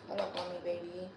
Hold up on me, baby.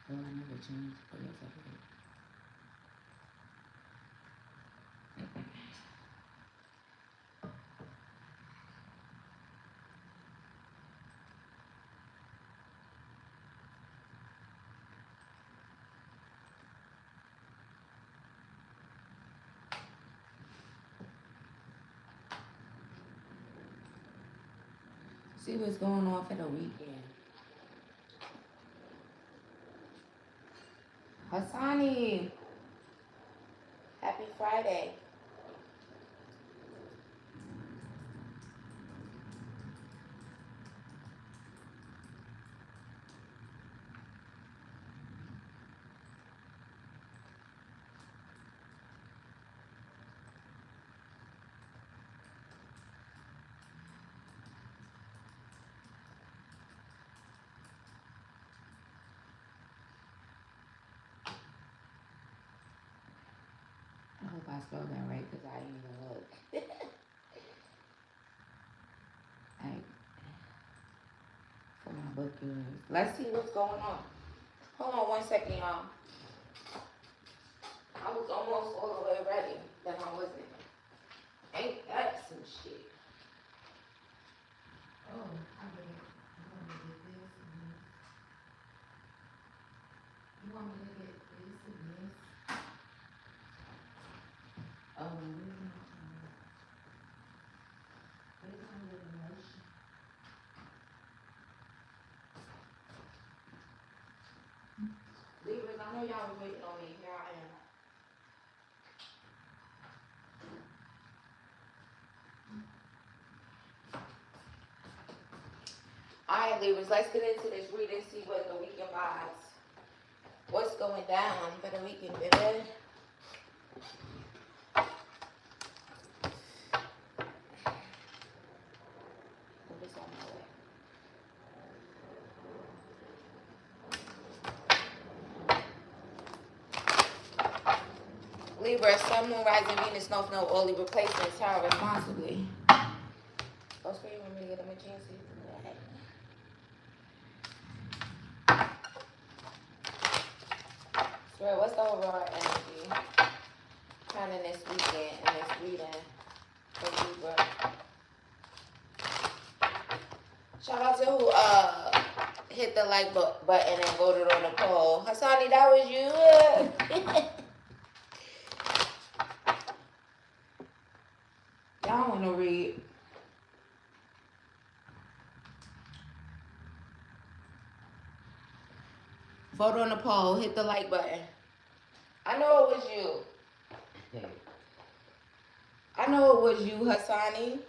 Oh, I never changed. Oh, yes, I did. See what's going on for the weekend. Hassani, happy Friday. I hope I spelled that right because I didn't even look. Like, for my book viewers. Let's see what's going on. Hold on 1 second, y'all. I was almost all the way ready. Then I wasn't. Ain't that some shit? Oh, I get it. You want me to get this and this? You want me to get this and this? Oh, where's my little motion? Libras, I know y'all was waiting on me. Here I am. Alright, Libras, let's get into this reading, see what the weekend vibes. What's going down for the weekend, baby? Put this on my way. Libra, Sun, Moon, Rising, Venus, North Node, all Libra placements, how responsibly. Go straight when we get them a chance to do that. Swear, what's the overall energy? Kind of this weekend and this reading for Libra. Shout out to who hit the like button and voted on the poll. Hassani, that was you. Y'all want to read? Vote on the poll. Hit the like button. I know it was you. I know it was you, Hassani.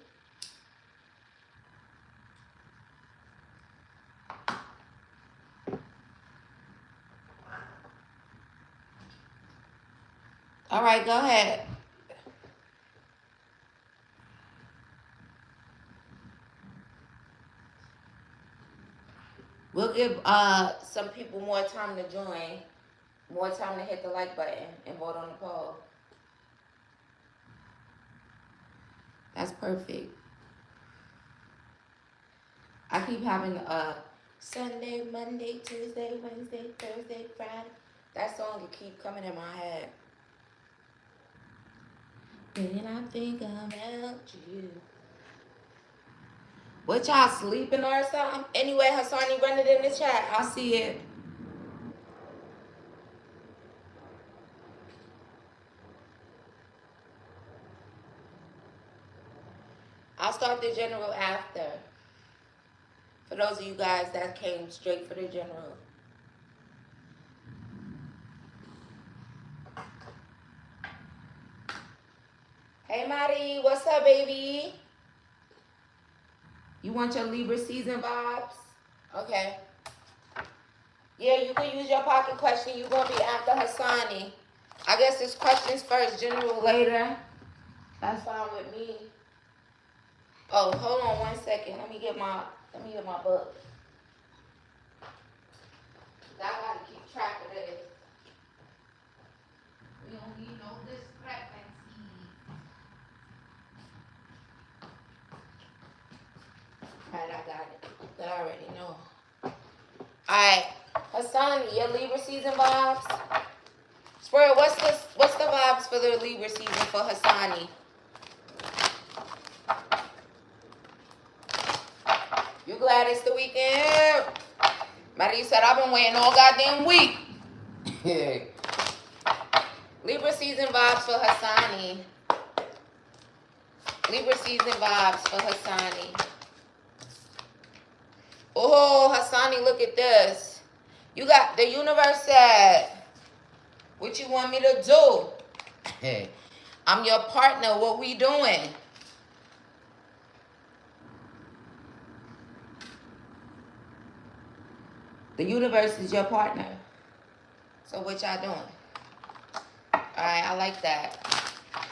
All right, go ahead. We'll give some people more time to join, more time to hit the like button and vote on the poll. That's perfect. I keep having Sunday, Monday, Tuesday, Wednesday, Thursday, Friday. That song will keep coming in my head. When I think about you. What, y'all sleeping or something? Anyway, Hassani, run it in the chat. I'll see it. I'll start the general after. For those of you guys that came straight for the general. Hey, Maddie, what's up, baby? You want your Libra season vibes? Okay. Yeah, you can use your pocket question. You're going to be after Hassani. I guess it's questions first, general later. That's fine with me. Oh, hold on 1 second. Let me get my book. I gotta keep track of this. We don't need no discrepancy. Alright, I got it. I already know. Alright, Hassani, your Libra season vibes. Spirit, what's the vibes for the Libra season for Hassani? You glad it's the weekend? Maddie said, I've been waiting all goddamn week. Libra season vibes for Hassani. Libra season vibes for Hassani. Oh, Hassani, look at this. You got, the universe said, what you want me to do? I'm your partner. What we doing? The universe is your partner. So what y'all doing? Alright, I like that.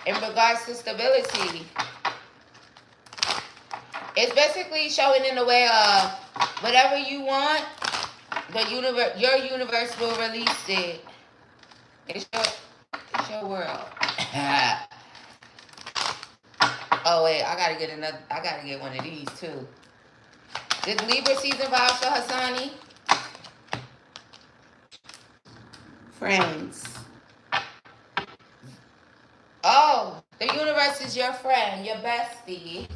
In regards to stability, it's basically showing in the way of whatever you want, your universe will release it. It's your world. Oh wait, I gotta get one of these too. This Libra season vibes for Hassani. Friends. Oh, the universe is your friend, your bestie.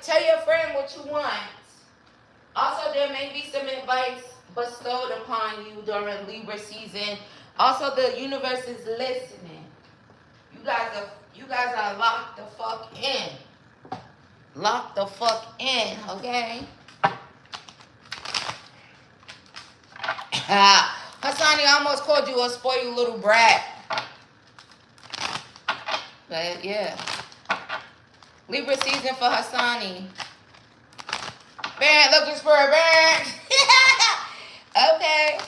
Tell your friend what you want. Also, there may be some advice bestowed upon you during Libra season. Also, the universe is listening. You guys are locked the fuck in. Locked the fuck in, okay? Hassani, I almost called you a spoiled little brat. But yeah. Libra season for Hassani. Man, looking for a bird. Okay.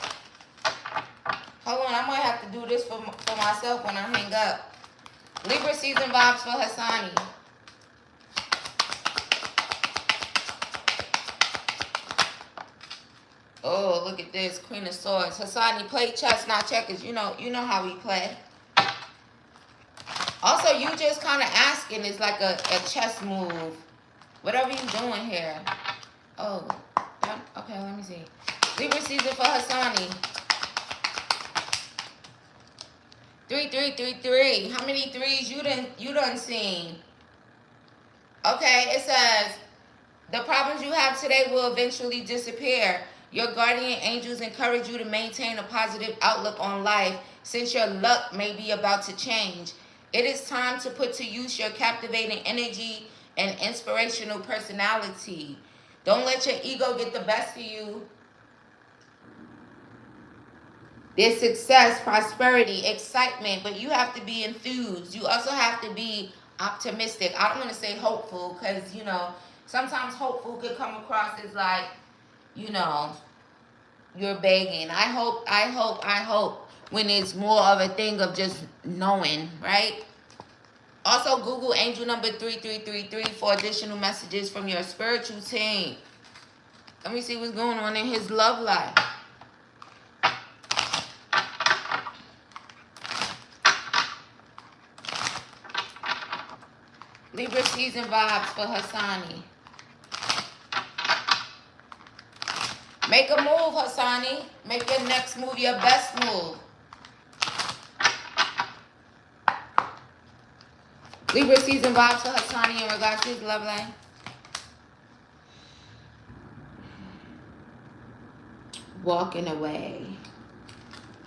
Hold on, I might have to do this for myself when I hang up. Libra season vibes for Hassani. Oh, look at this. Queen of Swords. Hassani, play chess, not checkers. You know how we play. Also, you just kind of asking is like a chess move. Whatever you doing here. Oh, okay, let me see. Libra season for Hassani. 3. How many threes you done seen? Okay, it says, the problems you have today will eventually disappear. Your guardian angels encourage you to maintain a positive outlook on life since your luck may be about to change. It is time to put to use your captivating energy and inspirational personality. Don't let your ego get the best of you. There's success, prosperity, excitement, but you have to be enthused. You also have to be optimistic. I don't want to say hopeful because, sometimes hopeful could come across as like, you're begging. I hope when it's more of a thing of just knowing, right? Also, Google angel number 3333 for additional messages from your spiritual team. Let me see what's going on in his love life. Libra season vibes for Hassani. Make a move, Hassani. Make your next move your best move. Libra season vibes for Hassani in regards to his love life. Walking away.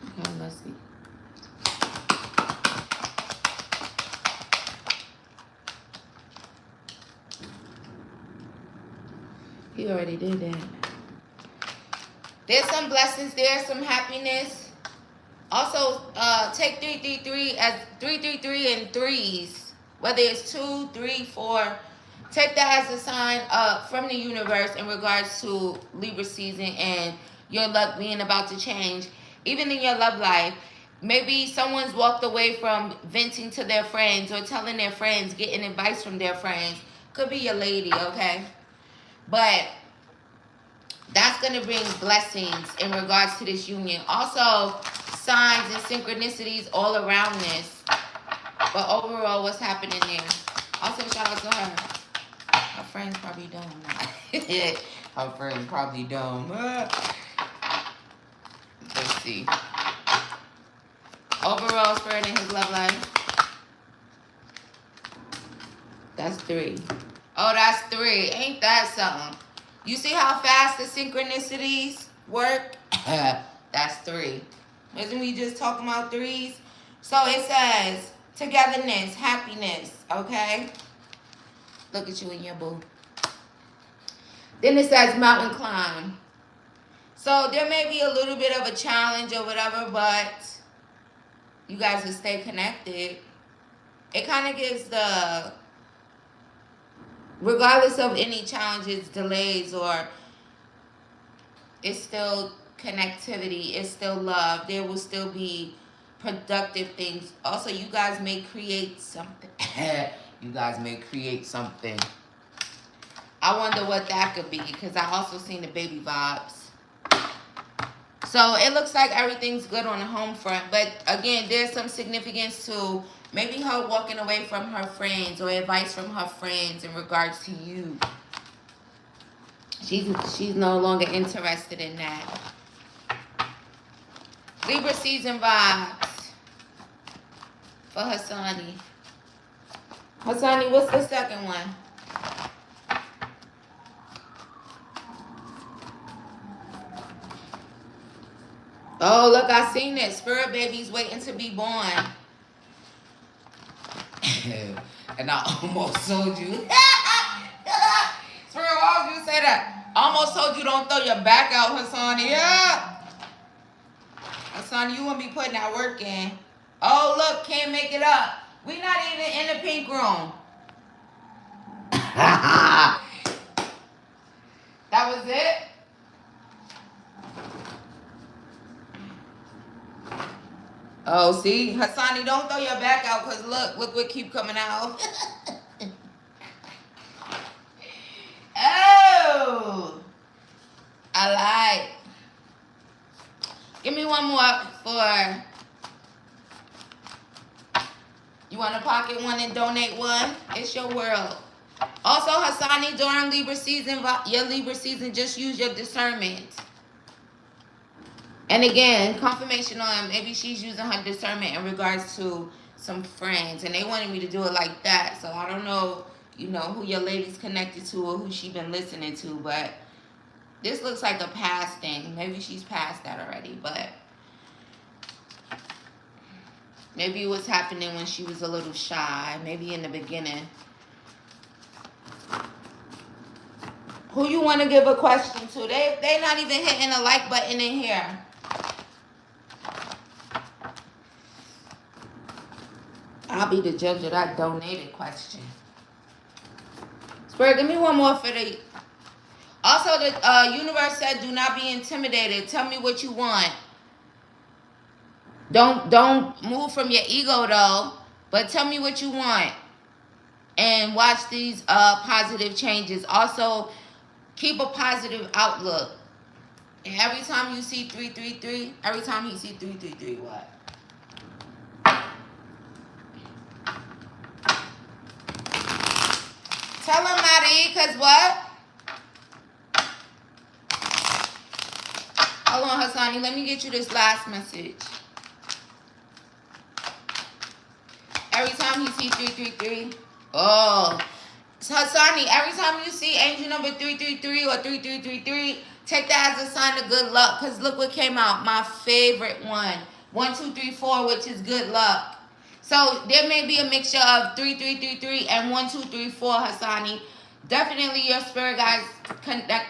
Okay, let's see. He already did that. There's some blessings there, some happiness. Also, take 333 as 333 in threes, whether it's 2, 3, 4. Take that as a sign from the universe in regards to Libra season and your luck being about to change. Even in your love life, maybe someone's walked away from venting to their friends or telling their friends, getting advice from their friends. Could be your lady, okay? But that's going to bring blessings in regards to this union. Also, signs and synchronicities all around this. But overall, what's happening there? Also, shout out to her. Her friends probably dumb. Her friends probably dumb. Let's see. Overall, spirit in his love life. That's 3. Oh, that's 3. Ain't that something? You see how fast the synchronicities work? That's 3. Isn't we just talking about 3s? So it says togetherness, happiness, okay? Look at you and your boo. Then it says mountain climb. So there may be a little bit of a challenge or whatever, but you guys will stay connected. It kind of gives the, regardless of any challenges, delays, or it's still connectivity, it's still love. There will still be productive things. Also, you guys may create something. You guys may create something. I wonder what that could be, because I also seen the baby vibes. So it looks like everything's good on the home front. But again, there's some significance to maybe her walking away from her friends or advice from her friends in regards to you. She's no longer interested in that. Libra season vibes for Hassani. Hassani, what's the second one? Oh, look, I seen it. Spirit baby's waiting to be born. And I almost told you. Spirit, why would you say that? I almost told you don't throw your back out, Hassani. Yeah. Hassani, you won't be putting that work in. Oh, look, can't make it up. We not even in the pink room. That was it? Oh, see? Hassani, don't throw your back out, because look what keep coming out. Oh, I like. Give me one more for, you want to pocket one and donate one? It's your world. Also, Hassani, during Libra season, your Libra season, just use your discernment. And again, confirmation on maybe she's using her discernment in regards to some friends. And they wanted me to do it like that. So I don't know, you know, who your lady's connected to or who she been listening to. But this looks like a past thing. Maybe she's past that already. But maybe it was happening when she was a little shy. Maybe in the beginning. Who you want to give a question to? They not even hitting the like button in here. I'll be the judge of that donated question. Spirit, give me one more for the... Also, the universe said, do not be intimidated. Tell me what you want. Don't move from your ego, though. But tell me what you want. And watch these positive changes. Also, keep a positive outlook. And every time you see 333, every time you see 333, what? Tell him not to eat, because what? Hold on, Hassani. Let me get you this last message. Every time you see 333. Oh. Hassani, every time you see angel number 333 or 3333, take that as a sign of good luck. Because look what came out. My favorite one. 1, 2, 3, 4, which is good luck. So there may be a mixture of 3333 and 1, 2, 3, 4, Hassani. Definitely your spirit guides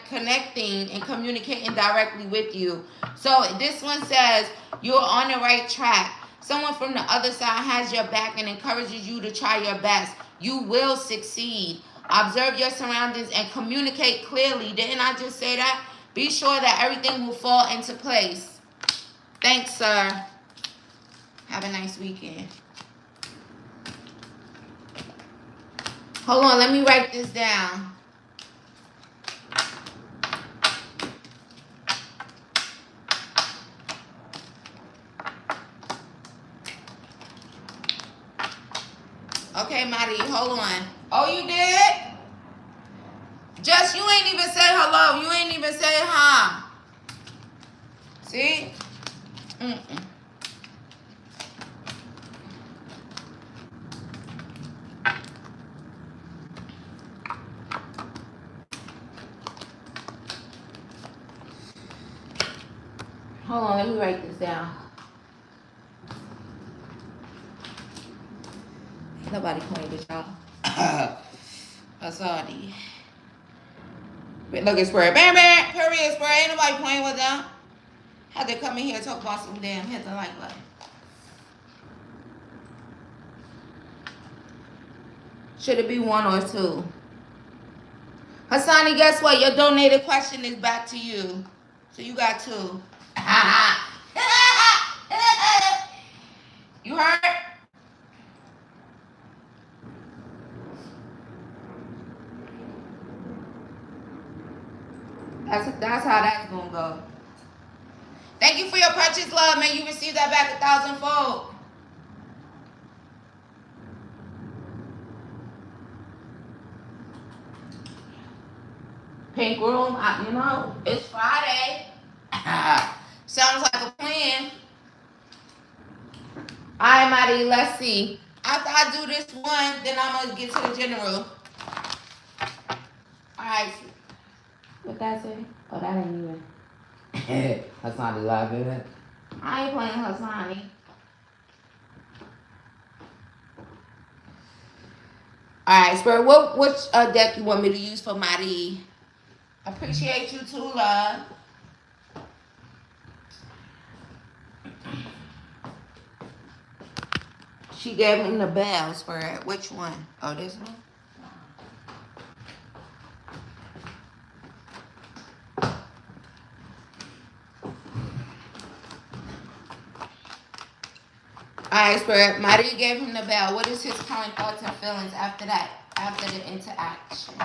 connecting and communicating directly with you. So this one says you're on the right track. Someone from the other side has your back and encourages you to try your best. You will succeed. Observe your surroundings and communicate clearly. Didn't I just say that? Be sure that everything will fall into place. Thanks, sir. Have a nice weekend. Hold on, let me write this down. Okay, Maddie, hold on. Oh, you did? Just, you ain't even say hello. You ain't even say hi. See? Mm-mm. Hold on, let me write this down. Nobody playing with y'all. That's all the. Look at Square. Bam, bam. Period, Square. Ain't nobody playing with them. Had to come in here and talk about some damn. Hit the like button. Should it be one or two? Hassani, guess what? Your donated question is back to you. So you got two. You heard? That's how that's gonna go. Thank you for your purchase, love. May you receive that back 1,000-fold. Pink room, you know, it's Friday. Sounds like a plan. All right, Maddie, let's see. After I do this one, then I'm going to get to the general. All right. What that say? Oh, that ain't even. Hassani live in it. I ain't playing Hassani. All right, Spirit, which deck you want me to use for Maddie? Appreciate you too, love. She gave him the bell, Spirit. Which one? Oh, this one? Alright, Spirit. Maddie gave him the bell. What is his current thoughts and feelings after that? After the interaction?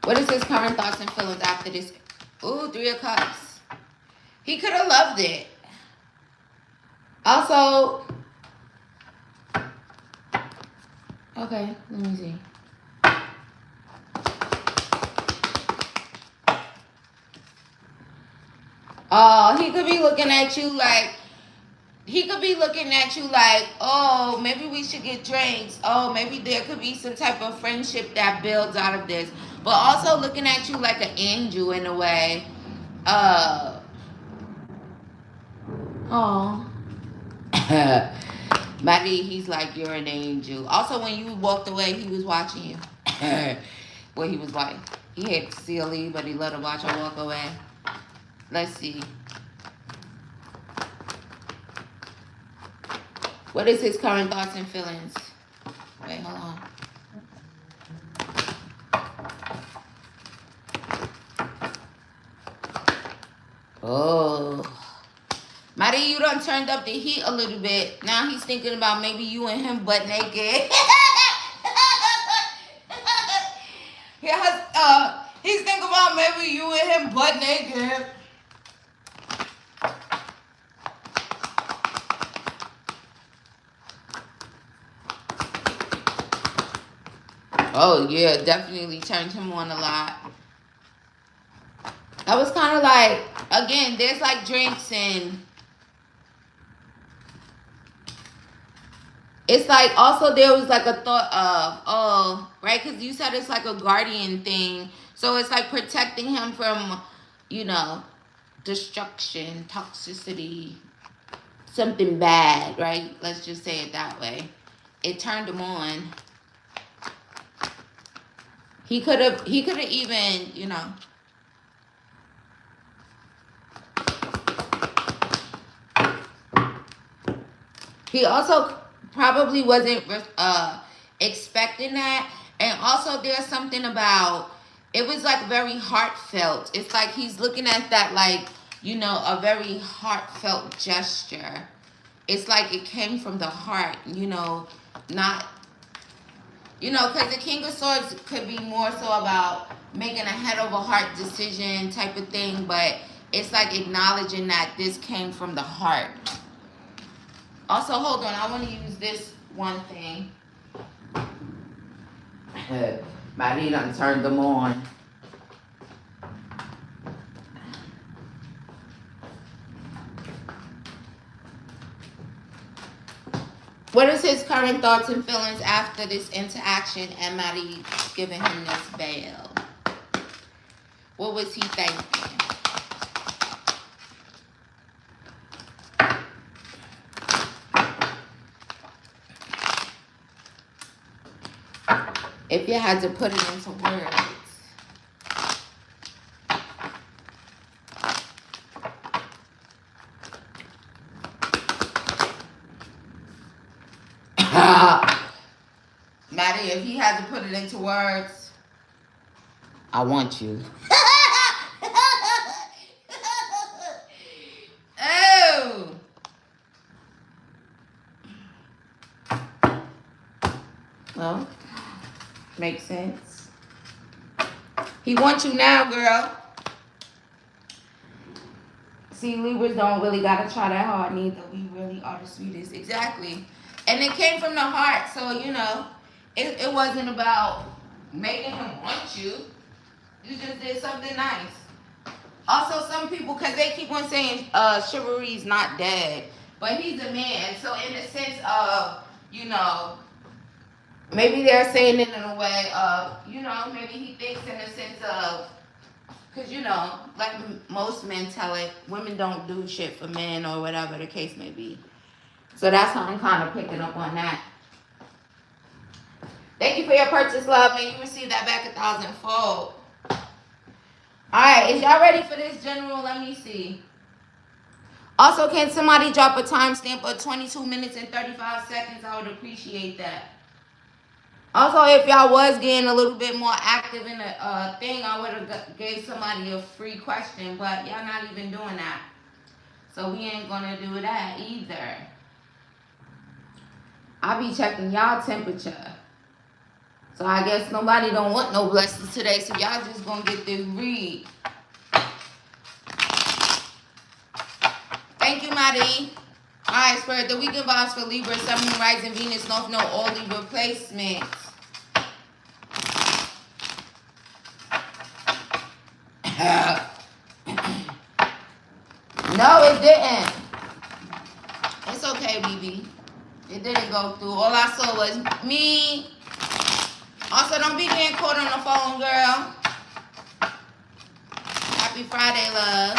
What is his current thoughts and feelings after this? Ooh, 3 of Cups. He could have loved it. Also, okay, let me see. Oh, he could be looking at you like, oh, maybe we should get drinks. Oh, maybe there could be some type of friendship that builds out of this. But also looking at you like an angel in a way. Oh. Maddie, he's like, you're an angel. Also, when you walked away, he was watching you. Well, he was like, he had to see her leave, but he let her watch her walk away. Let's see. What is his current thoughts and feelings? Wait, hold on. Oh. Maddie, you done turned up the heat a little bit. Now he's thinking about maybe you and him butt naked. He's thinking about maybe you and him butt naked. Oh, yeah, definitely turned him on a lot. I was kind of like, again, there's like drinks and it's like also there was like a thought of, oh, right? Because you said it's like a guardian thing. So it's like protecting him from, you know, destruction, toxicity, something bad, right? Let's just say it that way. it turned him on. He could have even, you know. He also probably wasn't expecting that. And also there's something about, it was like very heartfelt. It's like he's looking at that like, you know, a very heartfelt gesture. It's like it came from the heart, you know, not, you know, because the King of Swords could be more so about making a head over heart decision type of thing, but it's like acknowledging that this came from the heart. Also, hold on, I want to use this one thing. Maddie done turned them on. What is his current thoughts and feelings after this interaction and Maddie giving him this bail? What was he thinking? If you had to put it into words. Maddie, if he had to put it into words, I want you. Oh. Well, makes sense. He wants you now, girl. See, Libras don't really gotta try that hard neither. We really are the sweetest. Exactly. And it came from the heart, so you know, it wasn't about making him want you. You just did something nice. Also, some people, because they keep on saying chivalry's not dead, but he's a man. So in the sense of, you know, maybe they're saying it in a way of, you know, maybe he thinks in the sense of, because, you know, like most men tell it, women don't do shit for men or whatever the case may be. So that's how I'm kind of picking up on that. Thank you for your purchase, love. May you receive that back 1,000-fold. All right, is y'all ready for this general? Let me see. Also, can somebody drop a timestamp of 22 minutes and 35 seconds? I would appreciate that. Also, if y'all was getting a little bit more active in the thing, I would have gave somebody a free question, but y'all not even doing that. So we ain't going to do that either. I'll be checking y'all temperature. So I guess nobody don't want no blessings today, so y'all just going to get this read. Thank you, Maddie. All right, Spirit, the weekend vibes for Libra, Sun, Moon, Rising, Venus, North Node, all Libra placements. No, it didn't. It's okay, BB. It didn't go through. All I saw was me. Also, don't be getting caught on the phone, girl. Happy Friday, love.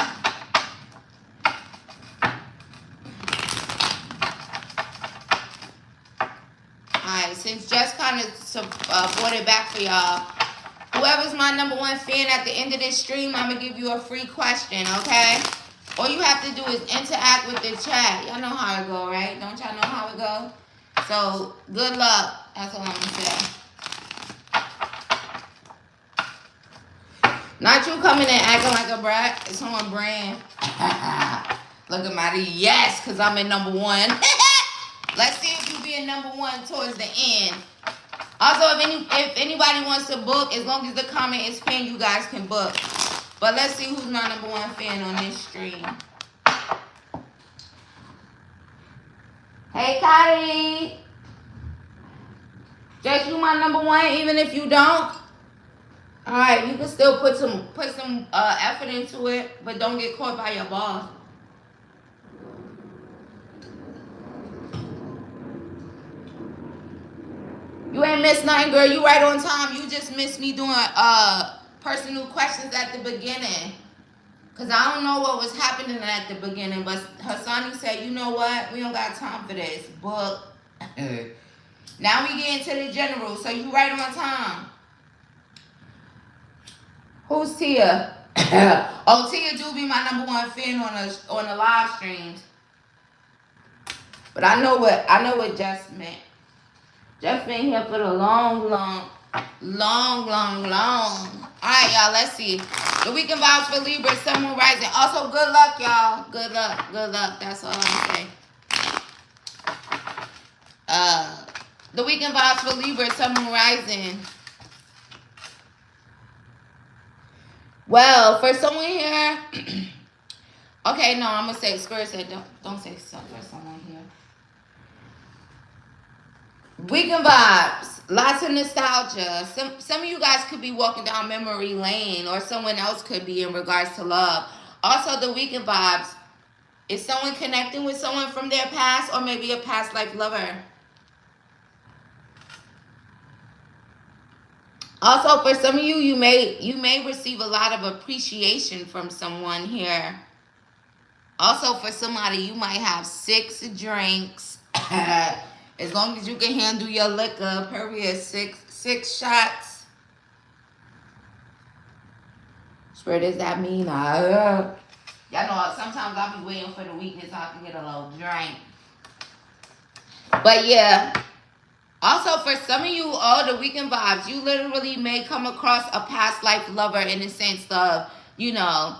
Alright, since Jess kind of brought it back for y'all, whoever's my #1 fan at the end of this stream, I'm going to give you a free question, okay? All you have to do is interact with the chat. Y'all know how it go, right? Don't y'all know how it go? So, good luck. That's all I'm going to say. Not you coming in acting like a brat. It's on brand. Look at Maddie. Yes, because I'm in #1. Let's see if you be in #1 towards the end. Also, if anybody wants to book, as long as the comment is pinned, you guys can book. But let's see who's my #1 fan on this stream. Hey, Kylie. Just you my #1, even if you don't. All right, you can still put some effort into it, but don't get caught by your boss. You ain't missed nothing, girl. You right on time. You just missed me doing personal questions at the beginning. Because I don't know what was happening at the beginning, but Hassani said, you know what? We don't got time for this. Book. Now we get into the general. So you right on time. Who's Tia? Oh, Tia do be my #1 fan on the live streams. But I know what Jess meant. Jess been here for the long. Alright, y'all, let's see. The weekend vibes for Libra, Sun, Moon, Rising. Also, good luck, y'all. Good luck. That's all I'm saying. The weekend vibes for Libra, Sun, Moon, Rising. Well, for someone here, okay, no, I'm gonna say Spirit said don't say something for someone here. Weekend vibes, lots of nostalgia. Some of you guys could be walking down memory lane, or someone else could be in regards to love. Also, the weekend vibes is someone connecting with someone from their past, or maybe a past life lover. Also, for some of you, you may receive a lot of appreciation from someone here. Also, for somebody, you might have 6 drinks. As long as you can handle your liquor, period. 6 shots. Where does that mean? Y'all know sometimes I'll be waiting for the weekend so I can get a little drink. But yeah. Also, for some of you, all the weekend vibes, you literally may come across a past life lover in the sense of, you know,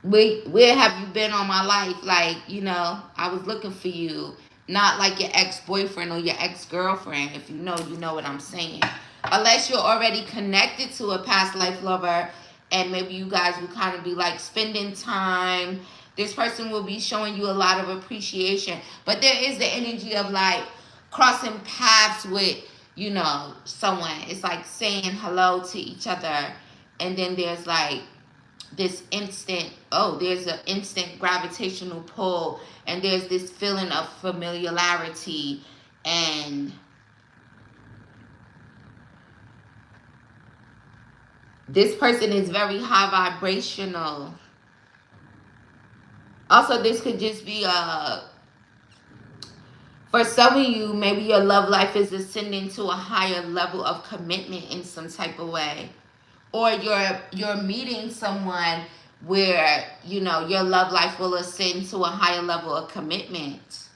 where have you been all my life? Like, you know, I was looking for you. Not like your ex-boyfriend or your ex-girlfriend. If you know what I'm saying. Unless you're already connected to a past life lover and maybe you guys will kind of be like spending time. This person will be showing you a lot of appreciation. But there is the energy of like crossing paths with, you know, someone. It's like saying hello to each other. And then there's like this instant, there's an instant gravitational pull, and there's this feeling of familiarity, and this person is very high vibrational. Also, this could just be for some of you, maybe your love life is ascending to a higher level of commitment in some type of way. Or you're meeting someone where, you know, your love life will ascend to a higher level of commitment.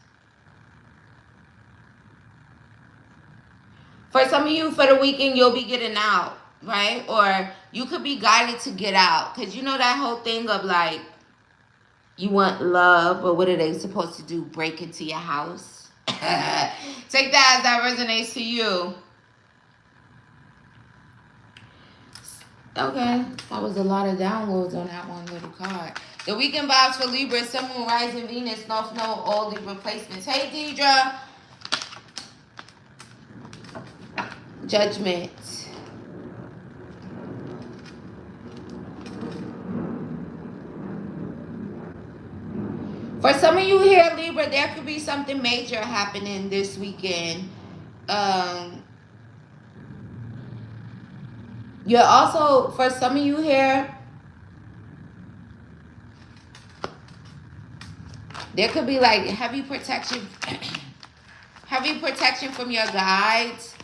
For some of you, for the weekend, you'll be getting out, right? Or you could be guided to get out. Because you know that whole thing of like, you want love, but what are they supposed to do? Break into your house? Take that as that resonates to you. Okay, that was a lot of downloads on that one little card. The weekend vibes for Libra, Sun, Moon, Rising, Venus, North Node, all Libra placements. Hey, Deidre. Judgment. For some of you here, Libra, there could be something major happening this weekend. You're also, for some of you here, there could be like heavy protection from your guides.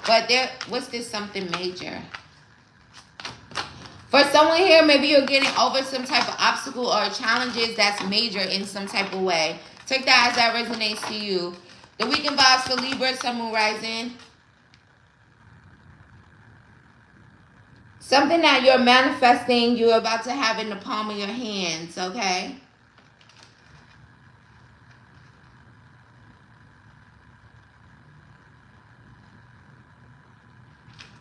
But what's this something major? For someone here, maybe you're getting over some type of obstacle or challenges that's major in some type of way. Take that as that resonates to you. The weekend vibes for Libra, Sun, Moon, Rising. Something that you're manifesting, you're about to have in the palm of your hands, okay?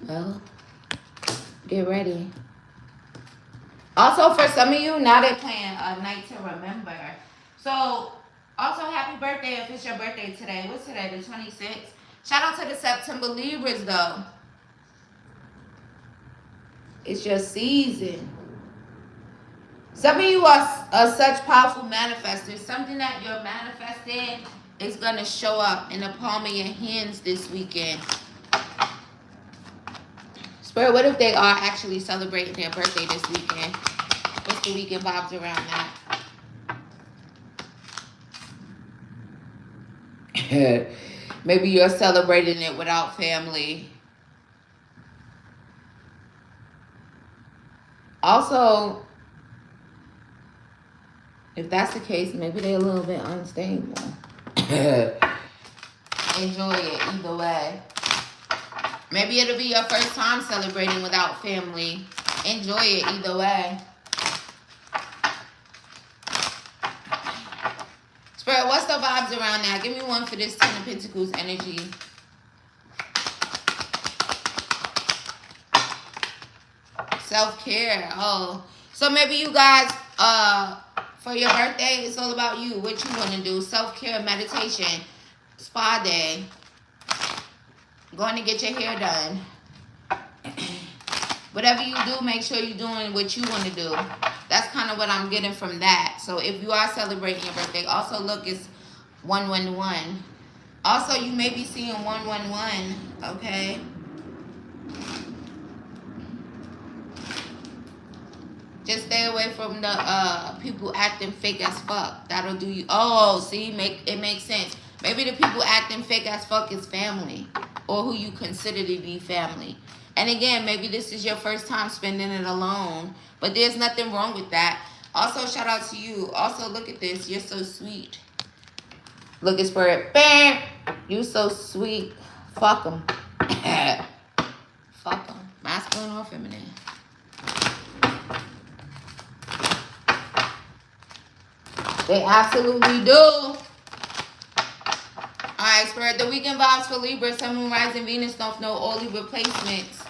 Well, get ready. Also, for some of you, now they're playing A Night to Remember. So, also, happy birthday if it's your birthday today. What's today, the 26th? Shout out to the September Libras, though. It's your season. Some of you are such powerful manifestors. Something that you're manifesting is going to show up in the palm of your hands this weekend. Spirit, what if they are actually celebrating their birthday this weekend? What's the weekend vibes around that? Maybe you're celebrating it without family. Also, if that's the case, maybe they're a little bit unstable. Enjoy it either way. Maybe it'll be your first time celebrating without family. Enjoy it either way. Spirit, what's the vibes around that? Give me one for this 10 of Pentacles energy. Self-care. Oh. So maybe you guys, for your birthday, it's all about you. What you want to do. Self-care, meditation, spa day. Going to get your hair done. Whatever you do, make sure you're doing what you want to do. That's kind of what I'm getting from that. So if you are celebrating your birthday, also look, it's 111. Also, you may be seeing 111, okay? Just stay away from the people acting fake as fuck. That'll do you. Oh, see, it makes sense. Maybe the people acting fake as fuck is family, or who you consider to be family. And again, maybe this is your first time spending it alone, but there's nothing wrong with that. Also, shout out to you. Also, look at this. You're so sweet. Look at Spirit. Bam! You so sweet. Fuck them. Fuck them. Masculine or feminine. They absolutely do. Alright, Spirit. The weekend vibes for Libra, Sun, Moon, Rising, Venus, North Node, all Libra placements.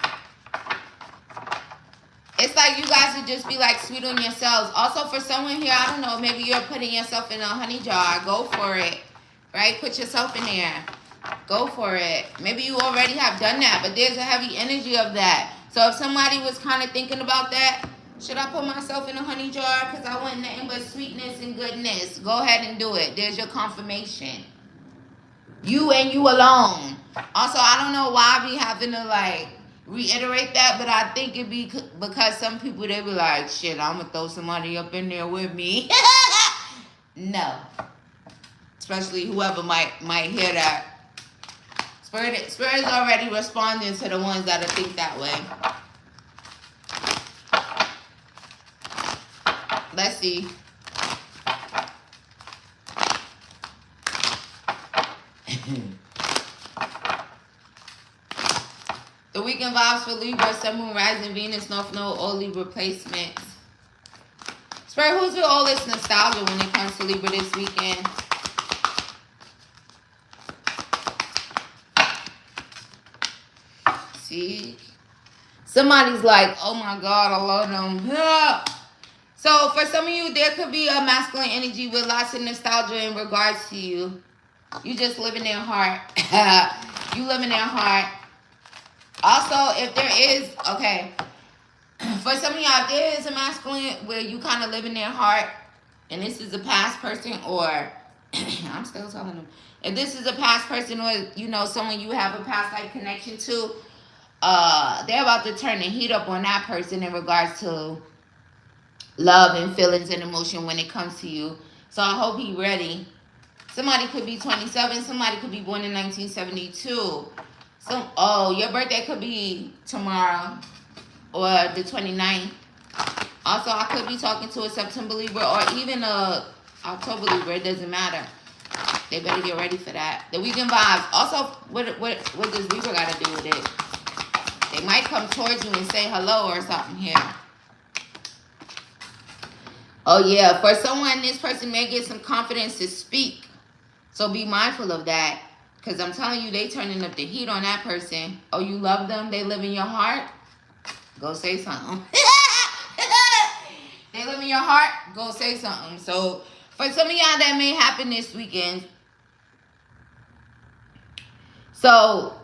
It's like you guys would just be like sweet on yourselves. Also, for someone here, I don't know, maybe you're putting yourself in a honey jar. Go for it. Right? Put yourself in there. Go for it. Maybe you already have done that, but there's a heavy energy of that. So if somebody was kind of thinking about that, should I put myself in a honey jar because I want nothing but sweetness and goodness? Go ahead and do it. There's your confirmation. You and you alone. Also, I don't know why I be having to like reiterate that, but I think it be because some people, they be like, shit, I'm going to throw somebody up in there with me. No. Especially whoever might hear that. Spirit is already responding to the ones that think that way. Let's see. The weekend vibes for Libra, Sun, Moon, Rising, Venus, North Node, all Libra placements. Spirit, who's with all this nostalgia when it comes to Libra this weekend? See? Somebody's like, oh my God, I love them. Yeah. So for some of you, there could be a masculine energy with lots of nostalgia in regards to you. You just live in their heart. You live in their heart. Also, if there is, okay, for some of y'all, if there is a masculine where you kind of live in their heart, and this is a past person, or I'm still telling them, if this is a past person, or you know, someone you have a past life connection to, they're about to turn the heat up on that person in regards to love and feelings and emotion when it comes to you. So I hope he's ready. Somebody could be 27. Somebody could be born in 1972. Your birthday could be tomorrow or the 29th. Also, I could be talking to a September Libra or even a October Libra. It doesn't matter. They better get ready for that. The weekend vibes. Also, what does Libra got to do with it? They might come towards you and say hello or something here. Oh, yeah. For someone, this person may get some confidence to speak. So be mindful of that. Because I'm telling you, they turning up the heat on that person. Oh, you love them? They live in your heart? Go say something. They live in your heart? Go say something. So for some of y'all, that may happen this weekend. So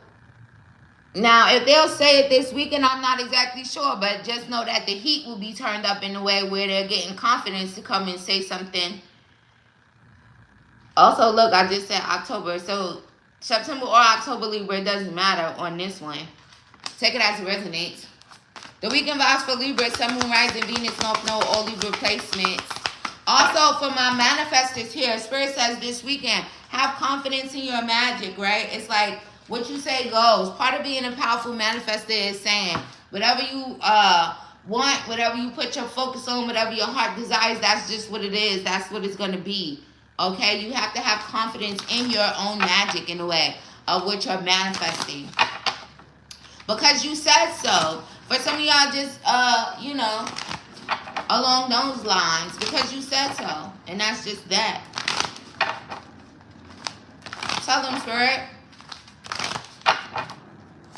now, if they'll say it this weekend, I'm not exactly sure. But just know that the heat will be turned up in a way where they're getting confidence to come and say something. Also, look, I just said October. So September or October Libra, it doesn't matter on this one. Take it as it resonates. The weekend vibes for Libra, Sun, Moon, Rising, Venus, North Node, all Libra placements. Also, for my manifestors here, Spirit says this weekend, have confidence in your magic, right? It's like what you say goes. Part of being a powerful manifestor is saying whatever you want, whatever you put your focus on, whatever your heart desires, that's just what it is. That's what it's going to be. Okay? You have to have confidence in your own magic in a way of what you're manifesting. Because you said so. For some of y'all, just, you know, along those lines, because you said so. And that's just that. Tell them, Spirit.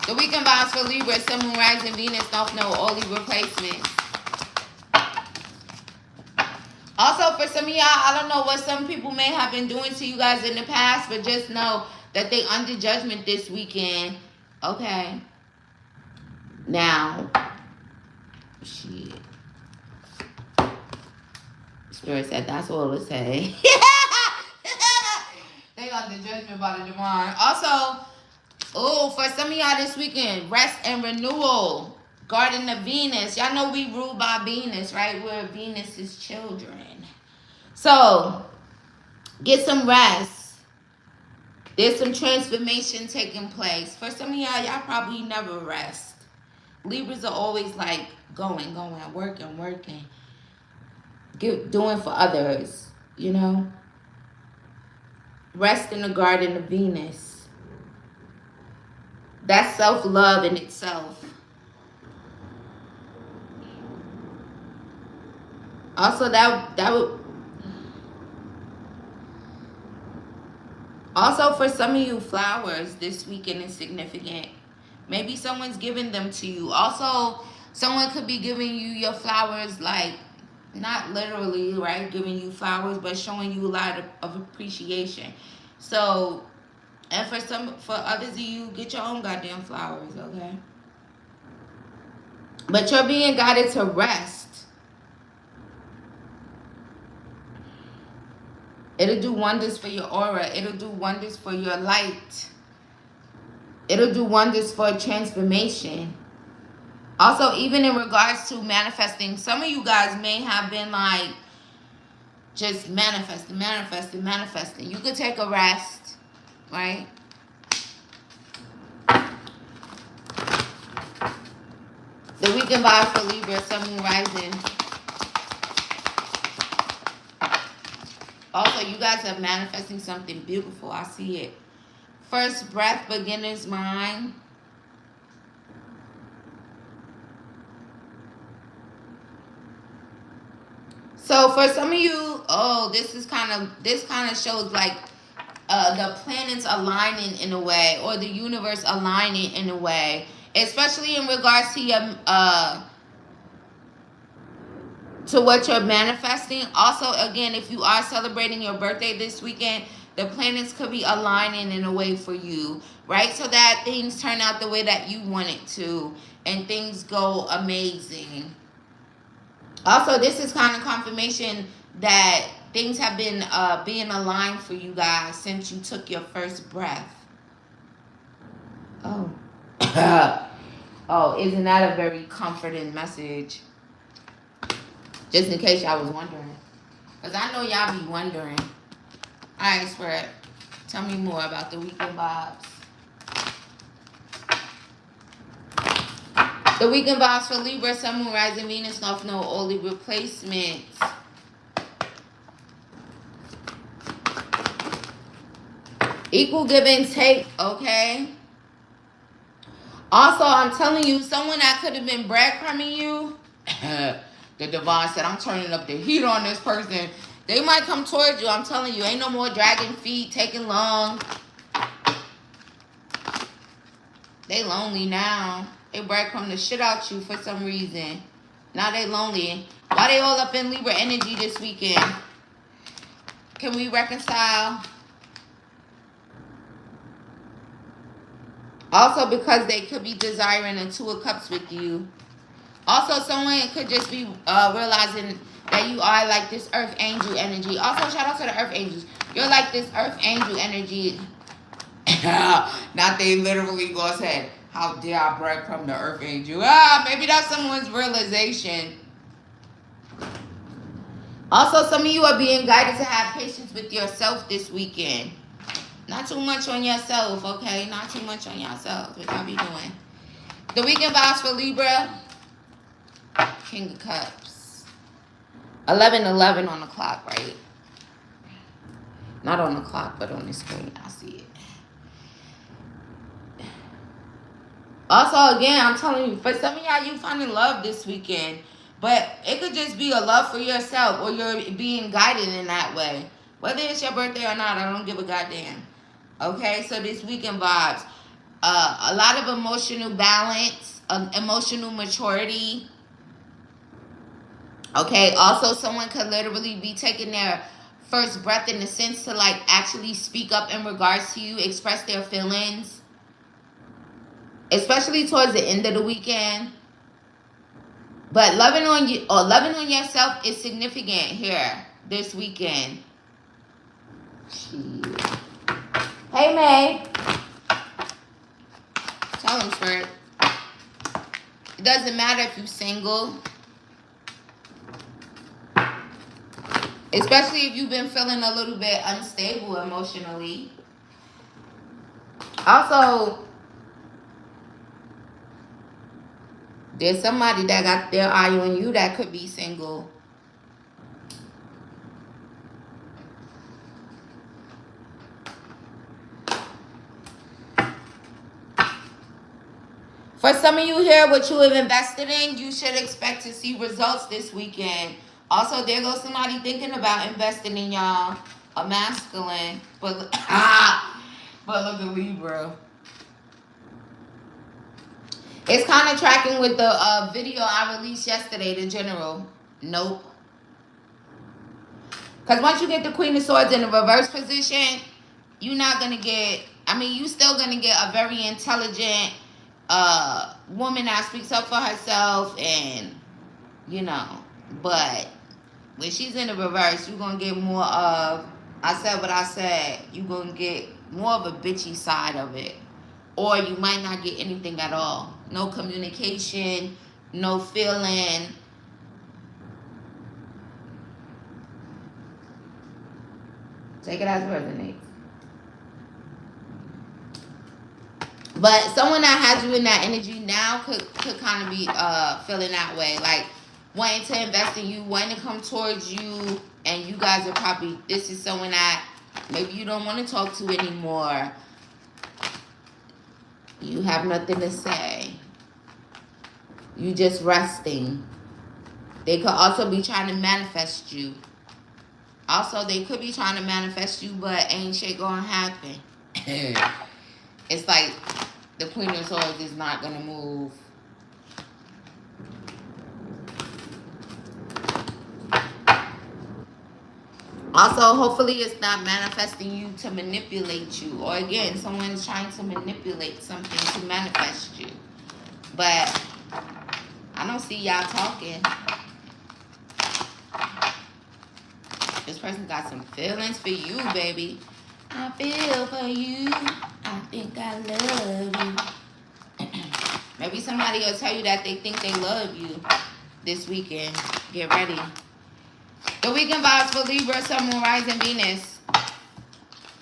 The weekend vibes for Libra, Sun, Moon, Rising, Venus, North Node, all Libra placements. Also, for some of y'all, I don't know what some people may have been doing to you guys in the past, but just know that they under judgment this weekend. Okay. Now, shit. Spirit said that's what it would say. They under judgment by the divine. Also, oh, for some of y'all this weekend, rest and renewal. Garden of Venus. Y'all know we ruled by Venus, right? We're Venus's children. So, get some rest. There's some transformation taking place. For some of y'all probably never rest. Libras are always like going, working. Doing for others, you know? Rest in the Garden of Venus. That's self-love in itself. Also, that would... Also, for some of you, flowers this weekend is significant. Maybe someone's giving them to you. Also, someone could be giving you your flowers, like, not literally, right, giving you flowers, but showing you a lot of appreciation. So, and for others of you, get your own goddamn flowers, okay? But you're being guided to rest. It'll do wonders for your aura. It'll do wonders for your light. It'll do wonders for transformation. Also, even in regards to manifesting, some of you guys may have been like, just manifesting. You could take a rest, right? The weekend vibe for Libra, Sun, Moon, Rising. Also, you guys are manifesting something beautiful. I see it. First breath, beginner's mind. So for some of you, oh, this kind of shows like the planets aligning in a way, or the universe aligning in a way, especially in regards to your to what you're manifesting. Also, again, if you are celebrating your birthday this weekend, the planets could be aligning in a way for you, right? So that things turn out the way that you want it to, and things go amazing. Also, this is kind of confirmation that things have been being aligned for you guys since you took your first breath. Oh. Oh, isn't that a very comforting message? Just in case y'all was wondering. Because I know y'all be wondering. All right, Spirit. Tell me more about the weekend vibes. The weekend vibes for Libra, Sun, Moon, Rising, Venus, North Node, all Libra placements. Equal give and take, okay? Also, I'm telling you, someone that could have been breadcrumbing you, the divine said, I'm turning up the heat on this person. They might come towards you. I'm telling you, ain't no more dragging feet, taking long. They lonely now. They breadcrumb the shit out you for some reason. Now they lonely. Why they all up in Libra energy this weekend? Can we reconcile? Also, because they could be desiring a Two of Cups with you. Also, someone could just be realizing that you are like this Earth Angel energy. Also, shout out to the Earth Angels. You're like this Earth Angel energy. Not they literally go said, how dare I breadcrumb the Earth Angel? Maybe that's someone's realization. Also, some of you are being guided to have patience with yourself this weekend. Not too much on yourself, okay? Not too much on yourself. What y'all be doing? The weekend vibes for Libra. King of Cups. 11:11 on the clock, right? Not on the clock, but on the screen. I see it. Also, again, I'm telling you, for some of y'all, you finding love this weekend. But it could just be a love for yourself, or you're being guided in that way. Whether it's your birthday or not, I don't give a goddamn. Okay, so this weekend vibes. A lot of emotional balance, emotional maturity. Okay, also someone could literally be taking their first breath in the sense to like actually speak up in regards to you, express their feelings. Especially towards the end of the weekend. But loving on you or loving on yourself is significant here this weekend. Shit. Hey May. Tell him, Spirit. It doesn't matter if you're single. Especially if you've been feeling a little bit unstable emotionally. Also, there's somebody that got their eye on you that could be single. For some of you here, what you have invested in, you should expect to see results this weekend. Also, there goes somebody thinking about investing in y'all. A masculine. But look at Libra. It's kind of tracking with the video I released yesterday, the general. Nope. Because once you get the Queen of Swords in the reverse position, you're not going to get... I mean, you're still going to get a very intelligent woman that speaks up for herself and, you know. But when she's in the reverse, you're going to get more of... I said what I said. You're going to get more of a bitchy side of it. Or you might not get anything at all. No communication, no feeling. Take it as it resonates. But someone that has you in that energy now could kind of be feeling that way. Like wanting to invest in you, wanting to come towards you. And you guys are probably, this is someone that maybe you don't want to talk to anymore. You have nothing to say. You just resting. They could also be trying to manifest you. Also, they could be trying to manifest you, but ain't shit gonna happen. It's like the Queen of Swords is not gonna move. Also, hopefully it's not manifesting you to manipulate you. Or again, someone's trying to manipulate something to manifest you. But I don't see y'all talking. This person got some feelings for you, baby. I feel for you. I think I love you. Maybe somebody will tell you that they think they love you this weekend. Get ready. The weekend vibes for Libra, Sun, Moon, Rising, Venus.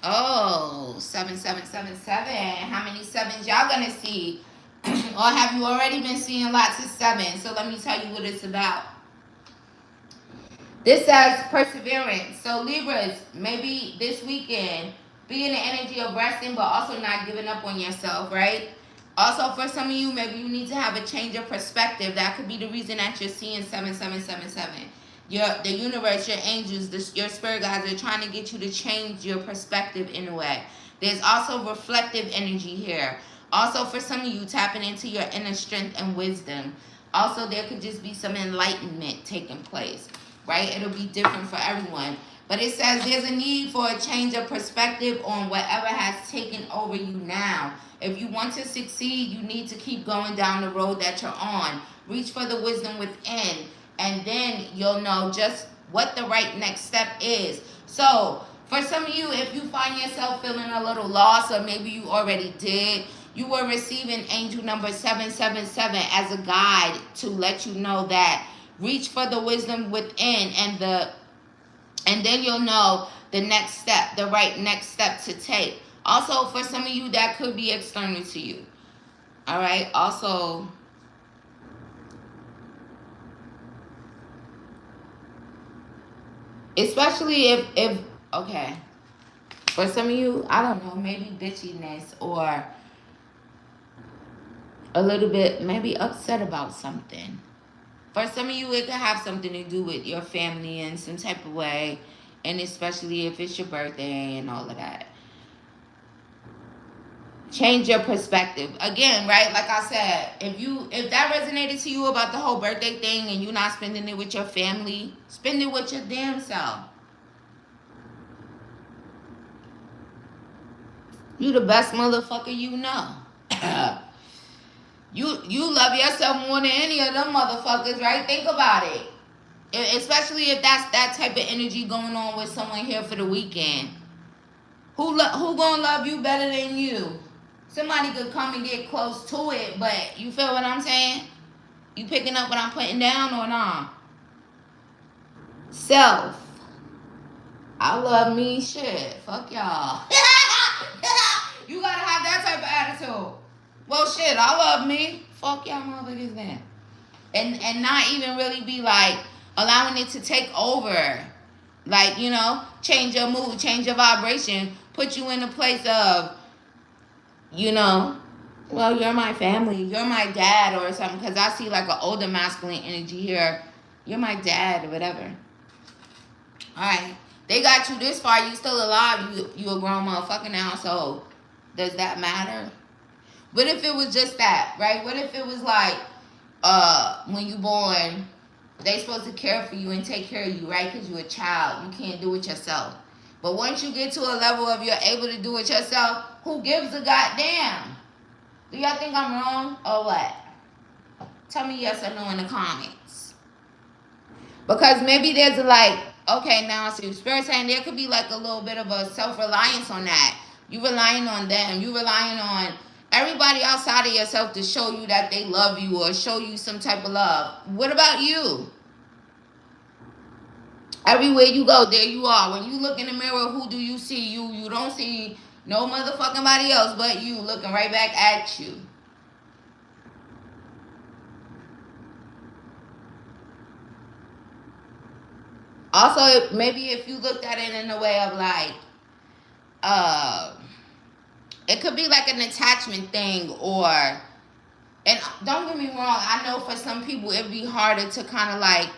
Oh, 7777. How many sevens y'all gonna see? Or have you already been seeing lots of sevens? So let me tell you what it's about. This says perseverance. So Libras, maybe this weekend, be in the energy of resting, but also not giving up on yourself, right? Also, for some of you, maybe you need to have a change of perspective. That could be the reason that you're seeing 7777. The universe, your angels, your spirit guides are trying to get you to change your perspective in a way. There's also reflective energy here. Also, for some of you, tapping into your inner strength and wisdom. Also, there could just be some enlightenment taking place, right? It'll be different for everyone. But it says there's a need for a change of perspective on whatever has taken over you now. If you want to succeed, you need to keep going down the road that you're on. Reach for the wisdom within. And then you'll know just what the right next step is. So, for some of you, if you find yourself feeling a little lost, or maybe you already did, you were receiving angel number 777 as a guide to let you know that reach for the wisdom within and the And then you'll know the next step, the right next step to take. Also, for some of you, that could be external to you. All right. Also, especially if okay, for some of you, I don't know, maybe bitchiness or a little bit maybe upset about something. For some of you, it could have something to do with your family in some type of way, and especially if it's your birthday and all of that. Change your perspective. Again, right? Like I said, if that resonated to you about the whole birthday thing and you're not spending it with your family, spend it with your damn self. You the best motherfucker you know. You love yourself more than any of them motherfuckers, right? Think about it. Especially if that's that type of energy going on with someone here for the weekend. Who gonna love you better than you? Somebody could come and get close to it, but you feel what I'm saying? You picking up what I'm putting down or not? Self. I love me, shit. Fuck y'all. You gotta have that type of attitude. Well, shit, I love me. Fuck y'all motherfuckers then. And not even really be like allowing it to take over. Like, you know, change your mood, change your vibration, put you in a place of, you know, well, you're my family, you're my dad or something. Because I see like an older masculine energy here. You're my dad or whatever. All right. They got you this far. You still alive. You a grown motherfucker now. So does that matter? What if it was just that, right? What if it was like, when you born, they supposed to care for you and take care of you, right? Because you're a child. You can't do it yourself. But once you get to a level of you're able to do it yourself, who gives a goddamn? Do y'all think I'm wrong or what? Tell me yes or no in the comments. Because maybe there's like, okay, now I see Spirit saying there could be like a little bit of a self-reliance on that. You relying on them. You relying on everybody outside of yourself to show you that they love you or show you some type of love. What about you? Everywhere you go, there you are. When you look in the mirror, who do you see? You don't see no motherfucking body else but you looking right back at you. Also, maybe if you looked at it in a way of like, it could be like an attachment thing or, and don't get me wrong, I know for some people it'd be harder to kind of like,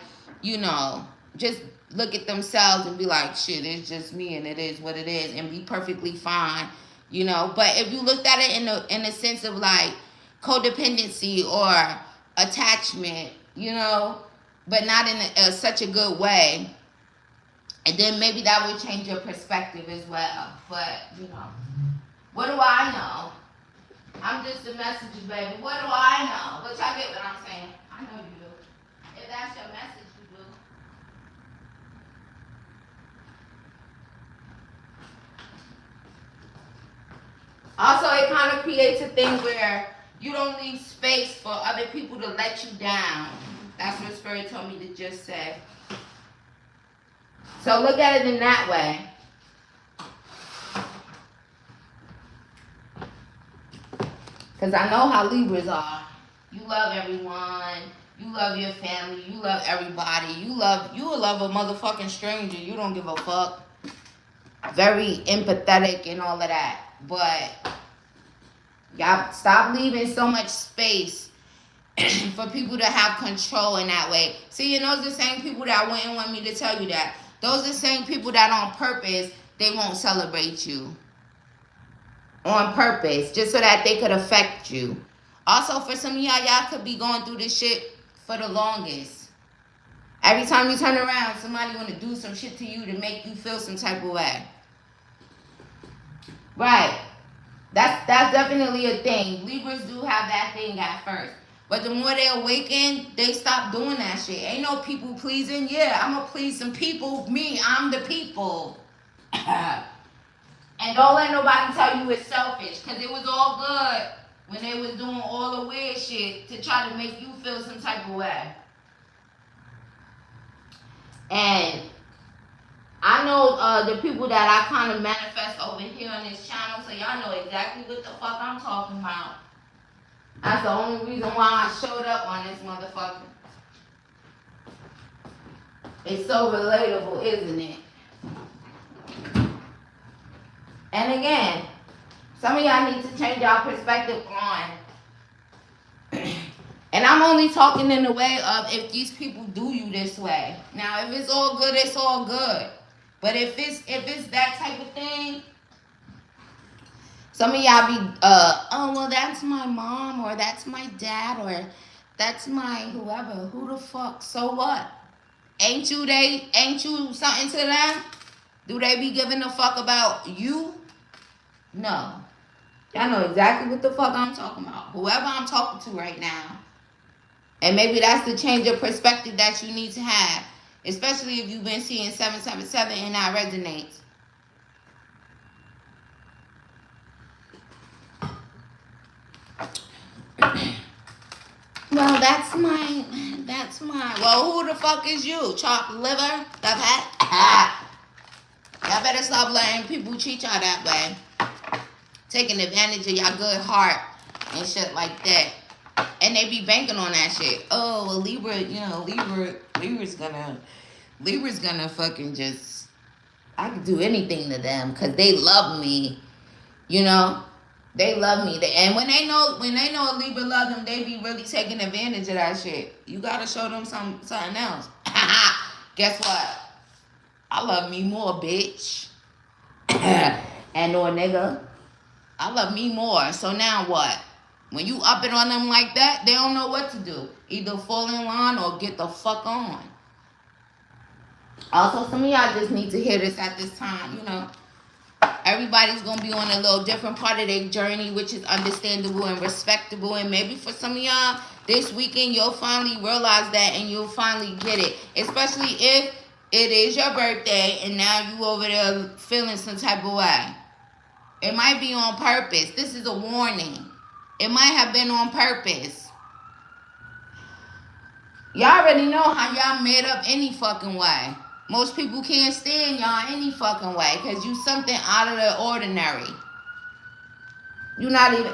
you know, just look at themselves and be like, shit, it's just me and it is what it is and be perfectly fine, you know. But if you looked at it in a sense of like codependency or attachment, you know, but not in such a good way, and then maybe that would change your perspective as well. But, you know, what do I know? I'm just a messenger, baby. What do I know? But y'all get what I'm saying. I know you do. If that's your message, you do. Also, it kind of creates a thing where you don't leave space for other people to let you down. That's what Spirit told me to just say. So look at it in that way. Because I know how Libras are. You love everyone. You love your family. You love everybody. You will love a motherfucking stranger. You don't give a fuck. Very empathetic and all of that. But y'all stop leaving so much space for people to have control in that way. See, and those are the same people that wouldn't want me to tell you that. Those are the same people that on purpose, they won't celebrate you. On purpose, just so that they could affect you. Also, for some of y'all could be going through this shit for the longest. Every time you turn around, somebody want to do some shit to you to make you feel some type of way. Right. That's definitely a thing. Libras do have that thing at first. But the more they awaken, they stop doing that shit. Ain't no people pleasing. Yeah, I'm going to please some people. Me, I'm the people. And don't let nobody tell you it's selfish. Because it was all good when they was doing all the weird shit to try to make you feel some type of way. And I know the people that I kind of manifest over here on this channel, so y'all know exactly what the fuck I'm talking about. That's the only reason why I showed up on this motherfucker. It's so relatable, isn't it? And again, some of y'all need to change y'all perspective on. And I'm only talking in the way of if these people do you this way. Now, if it's all good, it's all good. But if it's that type of thing, some of y'all be, oh, well, that's my mom, or that's my dad, or that's my whoever. Who the fuck? So what? Ain't you something to them? Do they be giving a fuck about you? No. Y'all know exactly what the fuck I'm talking about. Whoever I'm talking to right now. And maybe that's the change of perspective that you need to have. Especially if you've been seeing 777 and that resonates. Well, that's my, well, who the fuck is you? Chopped liver? Y'all better stop letting people treat y'all that way. Taking advantage of y'all good heart and shit like that. And they be banking on that shit. Oh, well, Libra, you know, Libra's gonna fucking just, I could do anything to them because they love me, you know? They love me. And when they know a Libra love them, they be really taking advantage of that shit. You gotta show them something else. Guess what? I love me more, bitch. And or nigga. I love me more. So now what? When you up it on them like that, they don't know what to do. Either fall in line or get the fuck on. Also, some of y'all just need to hear this at this time, you know. Everybody's going to be on a little different part of their journey, which is understandable and respectable. And maybe for some of y'all, this weekend, you'll finally realize that and you'll finally get it. Especially if it is your birthday and now you over there feeling some type of way. It might be on purpose. This is a warning. It might have been on purpose. Y'all already know how y'all made up any fucking way. Most people can't stand y'all any fucking way because you something out of the ordinary. You're not even,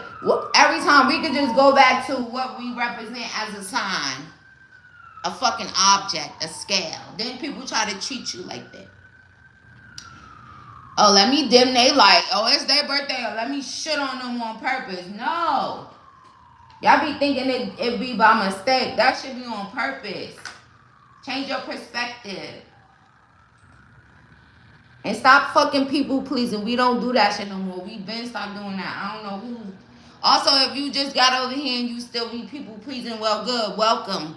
every time we could just go back to what we represent as a sign. A fucking object, a scale. Then people try to treat you like that. Oh, let me dim they light. Oh, it's their birthday. Or let me shit on them on purpose. No. Y'all be thinking it be by mistake. That should be on purpose. Change your perspective. And stop fucking people pleasing. We don't do that shit no more. We been stopped doing that. I don't know who. Also, if you just got over here and you still be people pleasing, well, good. Welcome.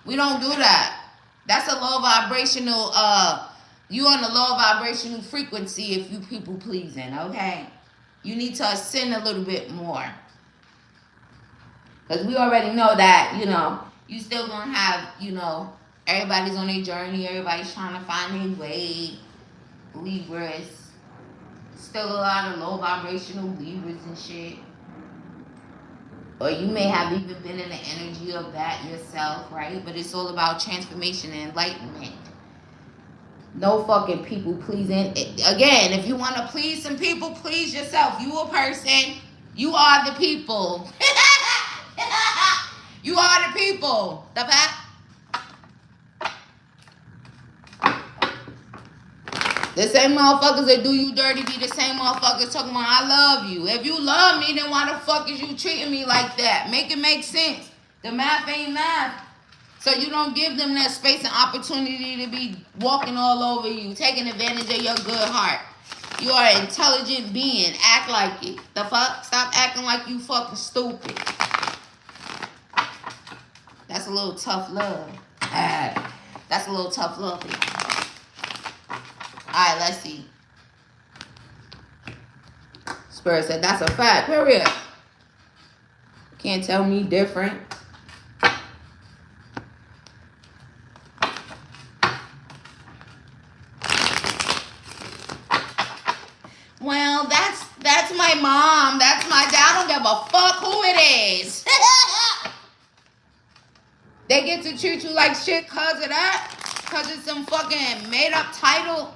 We don't do that. That's a low vibrational, you on a low vibrational frequency if you people pleasing, okay? You need to ascend a little bit more. Because we already know that, you know, you still gonna have, you know, everybody's on their journey. Everybody's trying to find their way. Libras. Still a lot of low vibrational Libras and shit. Or you may have even been in the energy of that yourself, right? But it's all about transformation and enlightenment. No fucking people pleasing. Again, if you want to please some people, please yourself. You a person. You are the people. You are the people. The fact. The same motherfuckers that do you dirty be the same motherfuckers talking about I love you. If you love me, then why the fuck is you treating me like that? Make it make sense. The math ain't math. So you don't give them that space and opportunity to be walking all over you, taking advantage of your good heart. You are an intelligent being. Act like it. The fuck? Stop acting like you fucking stupid. That's a little tough love. That's a little tough love. Alright, let's see. Spirit said that's a fact, period. Can't tell me different. Well, that's my mom. That's my dad. I don't give a fuck who it is. They get to treat you like shit because of that. because it's some fucking made up title.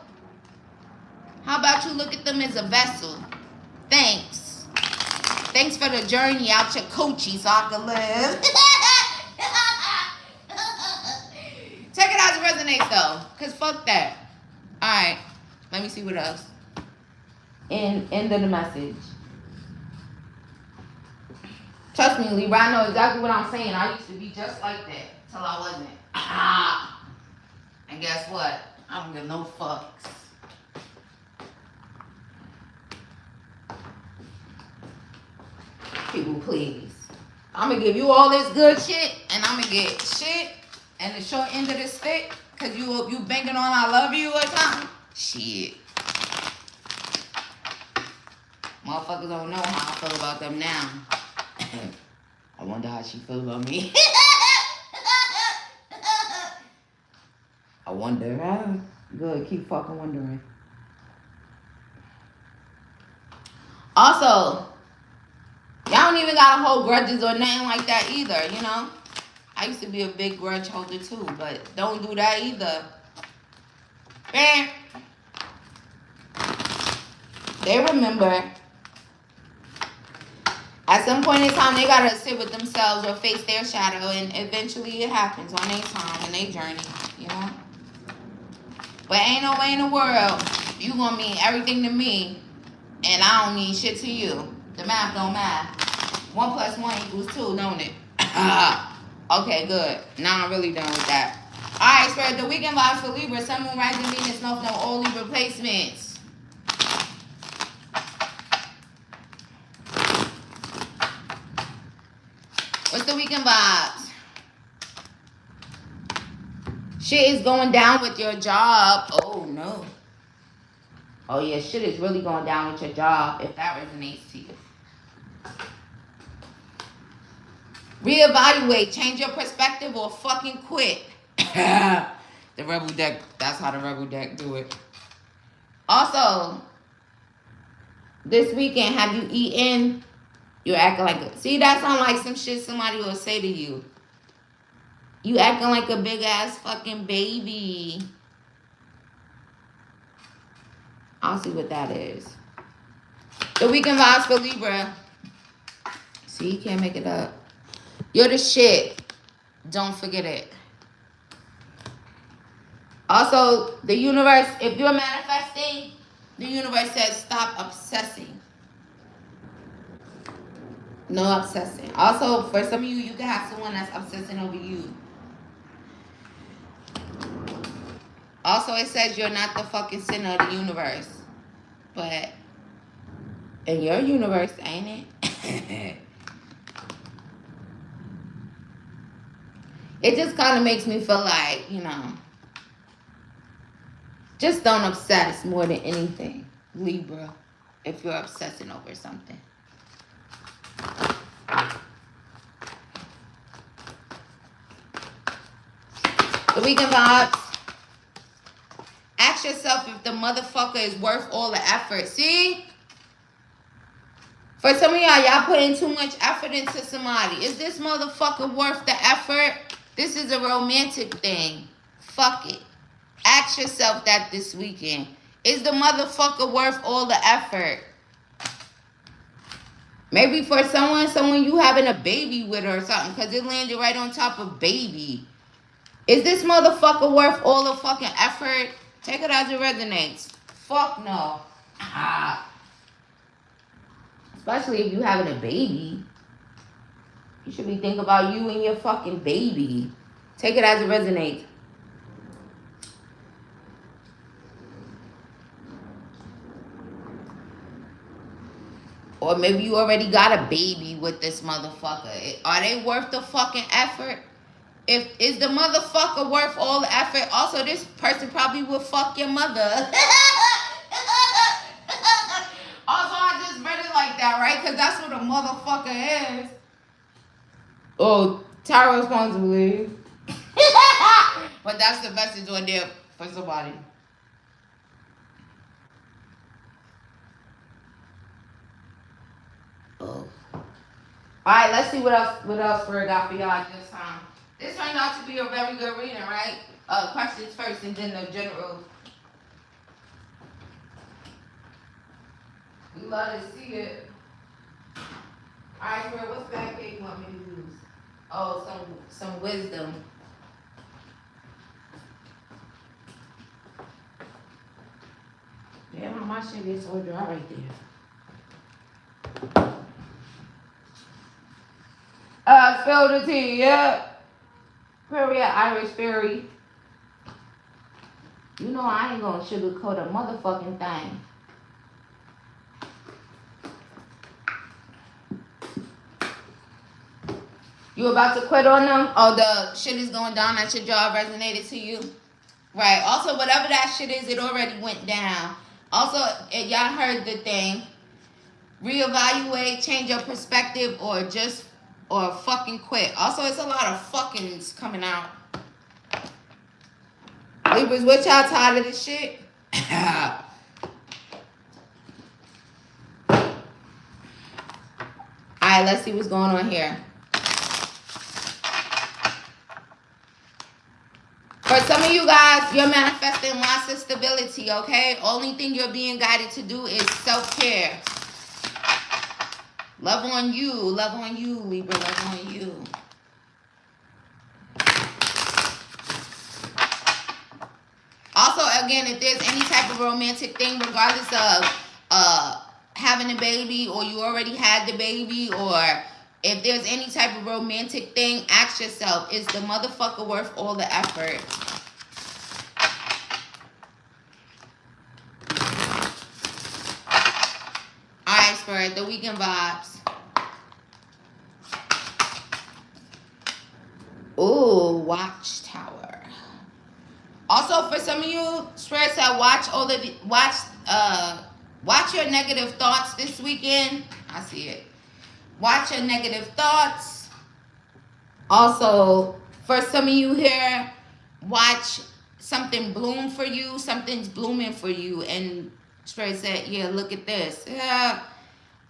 How about you look at them as a vessel? Thanks. Thanks for the journey out your coochie so I can live. Check it out as it resonates though. Cause fuck that. Alright. Let me see what else. End of the message. Trust me, Libra, I know exactly what I'm saying. I used to be just like that till I wasn't. And guess what? I don't give no fucks. People, please. I'm gonna give you all this good shit, and I'm gonna get shit and the short end of the stick, cause you banking on I love you or something. Shit. Motherfuckers don't know how I feel about them now. I wonder how she feel about me. I wonder, huh? Good, keep fucking wondering. Also, y'all don't even gotta hold grudges or nothing like that either, you know? I used to be a big grudge holder too, but don't do that either. Man, they remember at some point in time they gotta sit with themselves or face their shadow, and eventually it happens on their time and their journey, you know? But ain't no way in the world you gonna mean everything to me and I don't mean shit to you. The math don't math. 1 + 1 = 2, don't it? Okay, good. Now I'm really done with that. Alright, Spirit, the weekend vibes for Libra. Sun, Moon, Rising, Venus, North Node, all Libra placements. What's the weekend vibes? Shit is going down with your job. Oh, no. Oh, yeah, shit is really going down with your job, if that resonates to you. Reevaluate, change your perspective, or fucking quit. The Rebel deck, that's how the Rebel deck do it. Also, this weekend, have you eaten? You're acting like a... See, that sounds like some shit somebody will say to you. You acting like a big-ass fucking baby. I'll see what that is. The weekend vibes for Libra. See, you can't make it up. You're the shit. Don't forget it. Also, the universe, if you're manifesting, the universe says stop obsessing. No obsessing. Also, for some of you, you can have someone that's obsessing over you. Also, it says you're not the fucking center of the universe. But in your universe, ain't it? It just kind of makes me feel like, you know, just don't obsess more than anything, Libra, if you're obsessing over something. The weekend vibes. Ask yourself if the motherfucker is worth all the effort. See? For some of y'all putting too much effort into somebody. Is this motherfucker worth the effort? This is a romantic thing. Fuck it. Ask yourself that this weekend. Is the motherfucker worth all the effort? Maybe for someone you having a baby with or something, because it landed right on top of baby. Is this motherfucker worth all the fucking effort? Take it as it resonates. Fuck no. Especially if you having a baby. You should be thinking about you and your fucking baby. Take it as it resonates. Or maybe you already got a baby with this motherfucker. Are they worth the fucking effort? Is the motherfucker worth all the effort? Also, this person probably will fuck your mother. Also, I just read it like that, right? Because that's what a motherfucker is. Oh, Tyra responsibly. But that's the message on there for somebody. Oh. Alright, let's see what else Spirit got for y'all this time. This turned out to be a very good reading, right? questions first and then the general. We love to see it. Alright, Spirit, what's back here you want me to use? Oh, some wisdom. Damn, my shit is so dry right there. Spill the tea, yeah. Period, Irish fairy. You know I ain't gonna sugarcoat a motherfucking thing. You about to quit on them? Oh, the shit is going down at your job resonated to you? Right. Also, whatever that shit is, it already went down. Also, y'all heard the thing. Reevaluate, change your perspective, or fucking quit. Also, it's a lot of fuckings coming out. Libras, what y'all tired of this shit? Alright, let's see what's going on here. For some of you guys, you're manifesting lots of stability, okay? Only thing you're being guided to do is self-care. Love on you, Libra, love on you. Also, again, if there's any type of romantic thing, regardless of having a baby or you already had the baby, or if there's any type of romantic thing, ask yourself, is the motherfucker worth all the effort? Alright, Spirit, the weekend vibes. Ooh, watchtower. Also, for some of you, Spirit said watch your negative thoughts this weekend. I see it. Watch your negative thoughts. Also, for some of you here, watch something bloom for you. Something's blooming for you. And Spirit said, yeah, look at this. Yeah.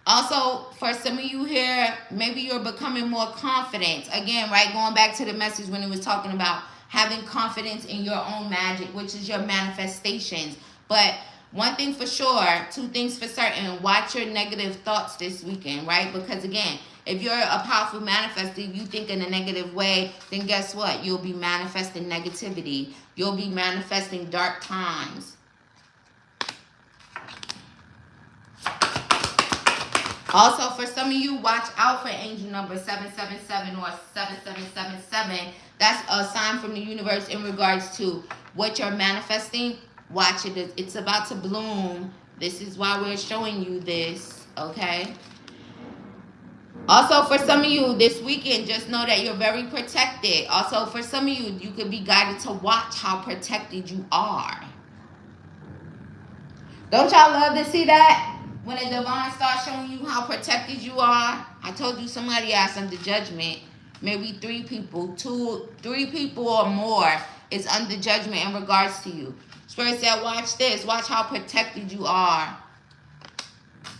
Also, for some of you here, maybe you're becoming more confident. Again, right, going back to the message when it was talking about having confidence in your own magic, which is your manifestations. But one thing for sure, two things for certain, watch your negative thoughts this weekend, right? Because again, if you're a powerful manifester, you think in a negative way, then guess what? You'll be manifesting negativity. You'll be manifesting dark times. Also, for some of you, watch out for angel number 777 or 7777. That's a sign from the universe in regards to what you're manifesting. Watch it. It's about to bloom. This is why we're showing you this, okay? Also, for some of you, this weekend, just know that you're very protected. Also, for some of you, you could be guided to watch how protected you are. Don't y'all love to see that? When the divine starts showing you how protected you are. I told you somebody asked under judgment. Maybe 3 people, 3 people or more is under judgment in regards to you. Spirit said, watch this. Watch how protected you are.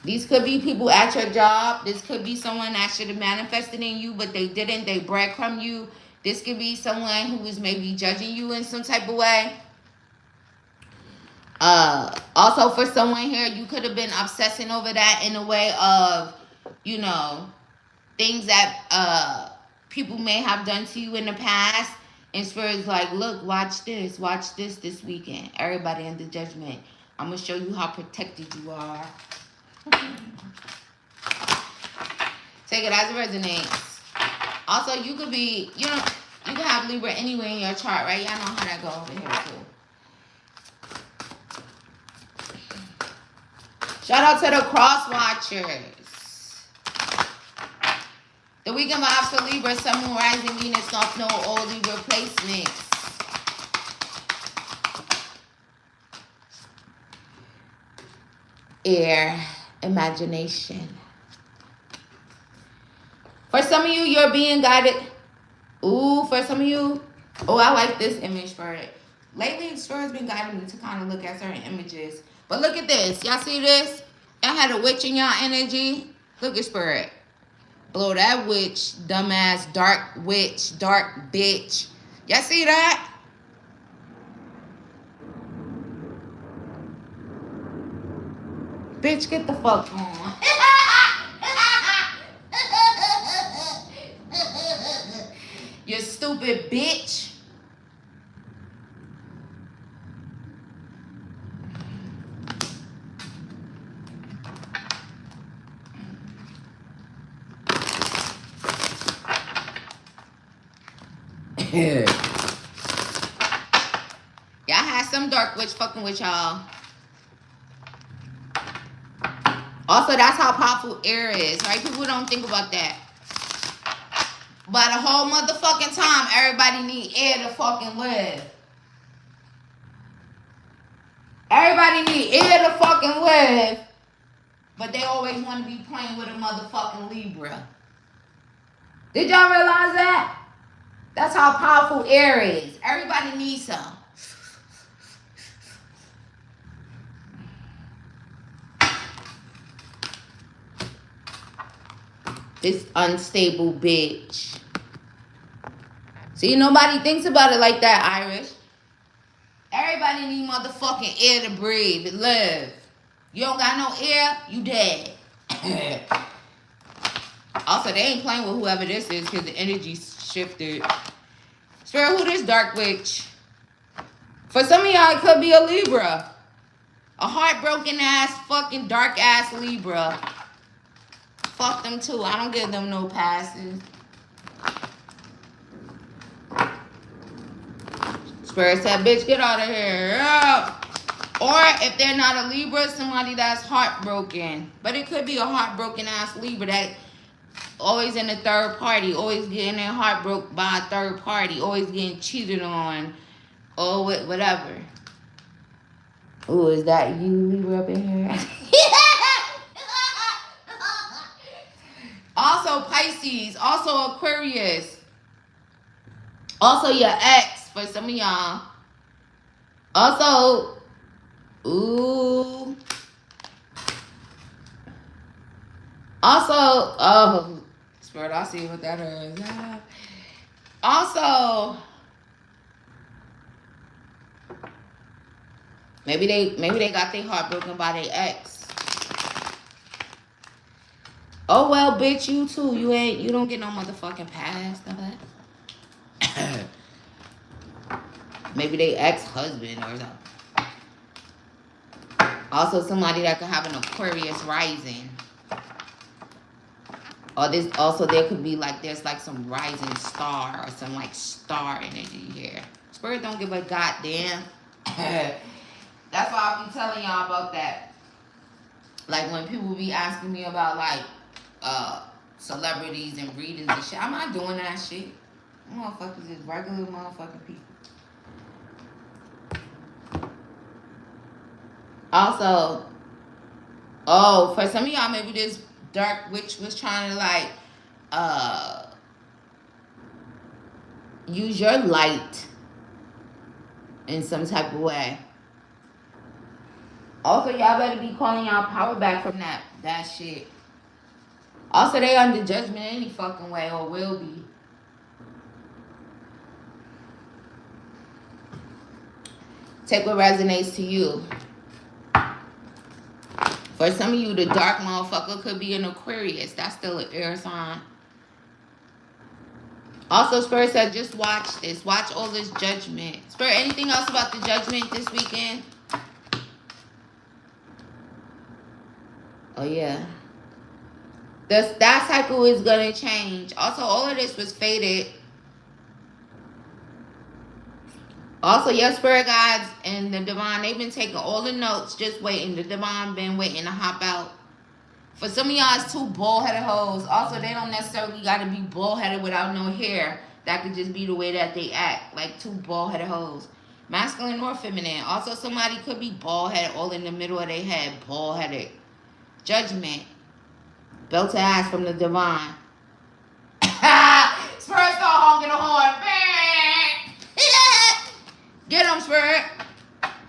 These could be people at your job. This could be someone that should have manifested in you, but they didn't. They breadcrumb you. This could be someone who is maybe judging you in some type of way. Also, for someone here, you could have been obsessing over that in a way of, you know, things that people may have done to you in the past. And Spirit's like, look, watch this this weekend. Everybody under judgment. I'm going to show you how protected you are. Take it as it resonates. Also, you could be, you know, you can have Libra anywhere in your chart, right? Y'all know how that go over here, too. Shout out to the cross watchers. The weekend vibes for Libra, Sun, Moon, Rising, Venus, North Node, all Libra placements. Air, imagination. For some of you, you're being guided. Ooh, for some of you, oh, I like this image for it. Lately, Spirit's been guiding me to kind of look at certain images. But look at this. Y'all see this? I had a witch in y'all energy. Look at Spirit. Blow that witch, dumbass, dark witch, dark bitch. Y'all see that? bitch, get the fuck on. You stupid bitch. Y'all had some dark witch fucking with y'all. Also, that's how powerful air is, right? People don't think about that. But the whole motherfucking time, everybody need air to fucking live. Everybody need air to fucking live. But they always want to be playing with a motherfucking Libra. Did y'all realize that? That's how powerful air is. Everybody needs some. This unstable bitch. See, nobody thinks about it like that, Irish. Everybody need motherfucking air to breathe and live. You don't got no air, you dead. Also, they ain't playing with whoever this is because the energy shifted. Spirit, who this dark witch? For some of y'all, it could be a Libra. A heartbroken ass, fucking dark ass Libra. Fuck them too. I don't give them no passes. Spirit said, bitch, get out of here. Or if they're not a Libra, somebody that's heartbroken. But it could be a heartbroken ass Libra that always in a third party, always getting their heart broke by a third party, always getting cheated on, or whatever. Ooh, is that you, Libra, up in here? Also Pisces, also Aquarius, also your ex for some of y'all. Also, ooh. Also, oh, Spirit, I'll see what that is. Also, maybe they got their heart broken by their ex. Oh well, bitch, you too. You don't get no motherfucking pass, none of that. Maybe they ex-husband or something. Also, somebody that could have an Aquarius rising. Or this also there could be like there's like some rising star or some like star energy here. Spirit don't give a goddamn. That's why I be telling y'all about that. Like when people be asking me about like celebrities and readings and shit. I'm not doing that shit. Motherfuckers is regular motherfucking people. Also, oh, for some of y'all, maybe this dark witch was trying to like use your light in some type of way. Also, y'all better be calling y'all power back from that shit. Also, they under judgment any fucking way or will be. Take what resonates to you. For some of you, the dark motherfucker could be an Aquarius. That's still an air sign. Also, Spirit said, just watch this. Watch all this judgment. Spirit, anything else about the judgment this weekend? Oh, yeah. That cycle is going to change. Also, all of this was fated. Also, your spirit guides and the divine, they've been taking all the notes, just waiting. The divine been waiting to hop out. For some of y'all, it's two bald-headed hoes. Also, they don't necessarily got to be bald-headed without no hair. That could just be the way that they act, like two bald-headed hoes. Masculine or feminine. Also, somebody could be bald-headed, all in the middle of their head, bald-headed. Judgment. Belt to ass from the divine. Spirit start honking the horn. Get them, Spirit.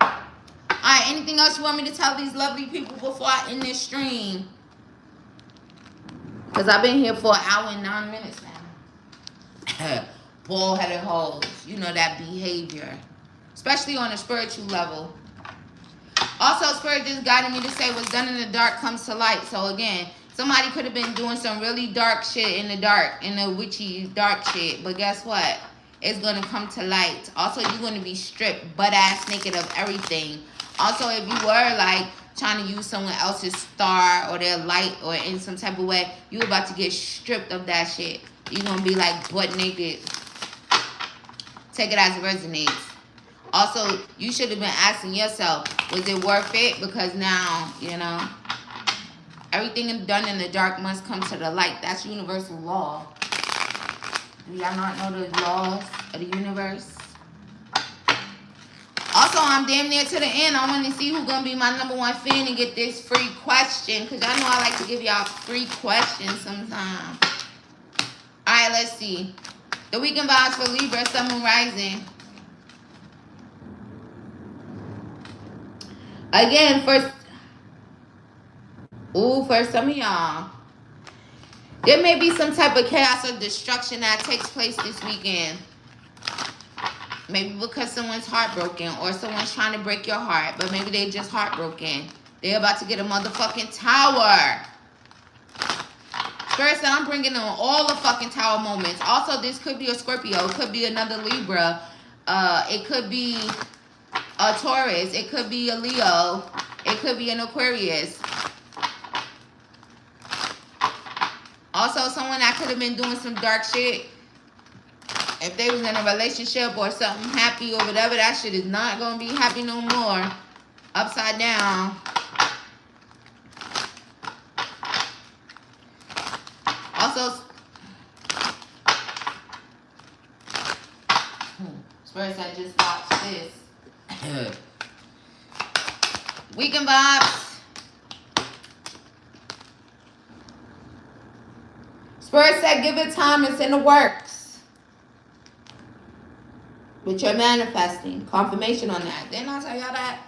Alright, anything else you want me to tell these lovely people before I end this stream? Because I've been here for an hour and 9 minutes now. Bald-headed hoes. You know that behavior. Especially on a spiritual level. Also, Spirit just guided me to say what's done in the dark comes to light. So again, somebody could have been doing some really dark shit in the dark, in the witchy dark shit. But guess what? It's going to come to light. Also, you're going to be stripped butt-ass naked of everything. Also, if you were like trying to use someone else's star or their light or in some type of way, you about to get stripped of that shit. You're going to be like butt naked. Take it as it resonates. Also, you should have been asking yourself, was it worth it? Because now, you know, everything done in the dark must come to the light. That's universal law. Do y'all not know the laws of the universe? Also, I'm damn near to the end. I want to see who's going to be my #1 fan and get this free question. Because y'all know I like to give y'all free questions sometimes. Alright, let's see. The weekend vibes for Libra, Sun, Moon, Rising. Again, for some of y'all, there may be some type of chaos or destruction that takes place this weekend. Maybe because someone's heartbroken or someone's trying to break your heart, but maybe they're just heartbroken. They're about to get a motherfucking tower. Spirit said I'm bringing on all the fucking tower moments. Also, this could be a Scorpio. It could be another Libra. It could be a Taurus. It could be a Leo. It could be an Aquarius. Also, someone that could have been doing some dark shit. If they was in a relationship or something happy or whatever, that shit is not going to be happy no more. Upside down. Also, Spirit said just watch this. Weekend vibes. Spirit said give it time, it's in the works. But you're manifesting. Confirmation on that. Didn't I tell y'all that?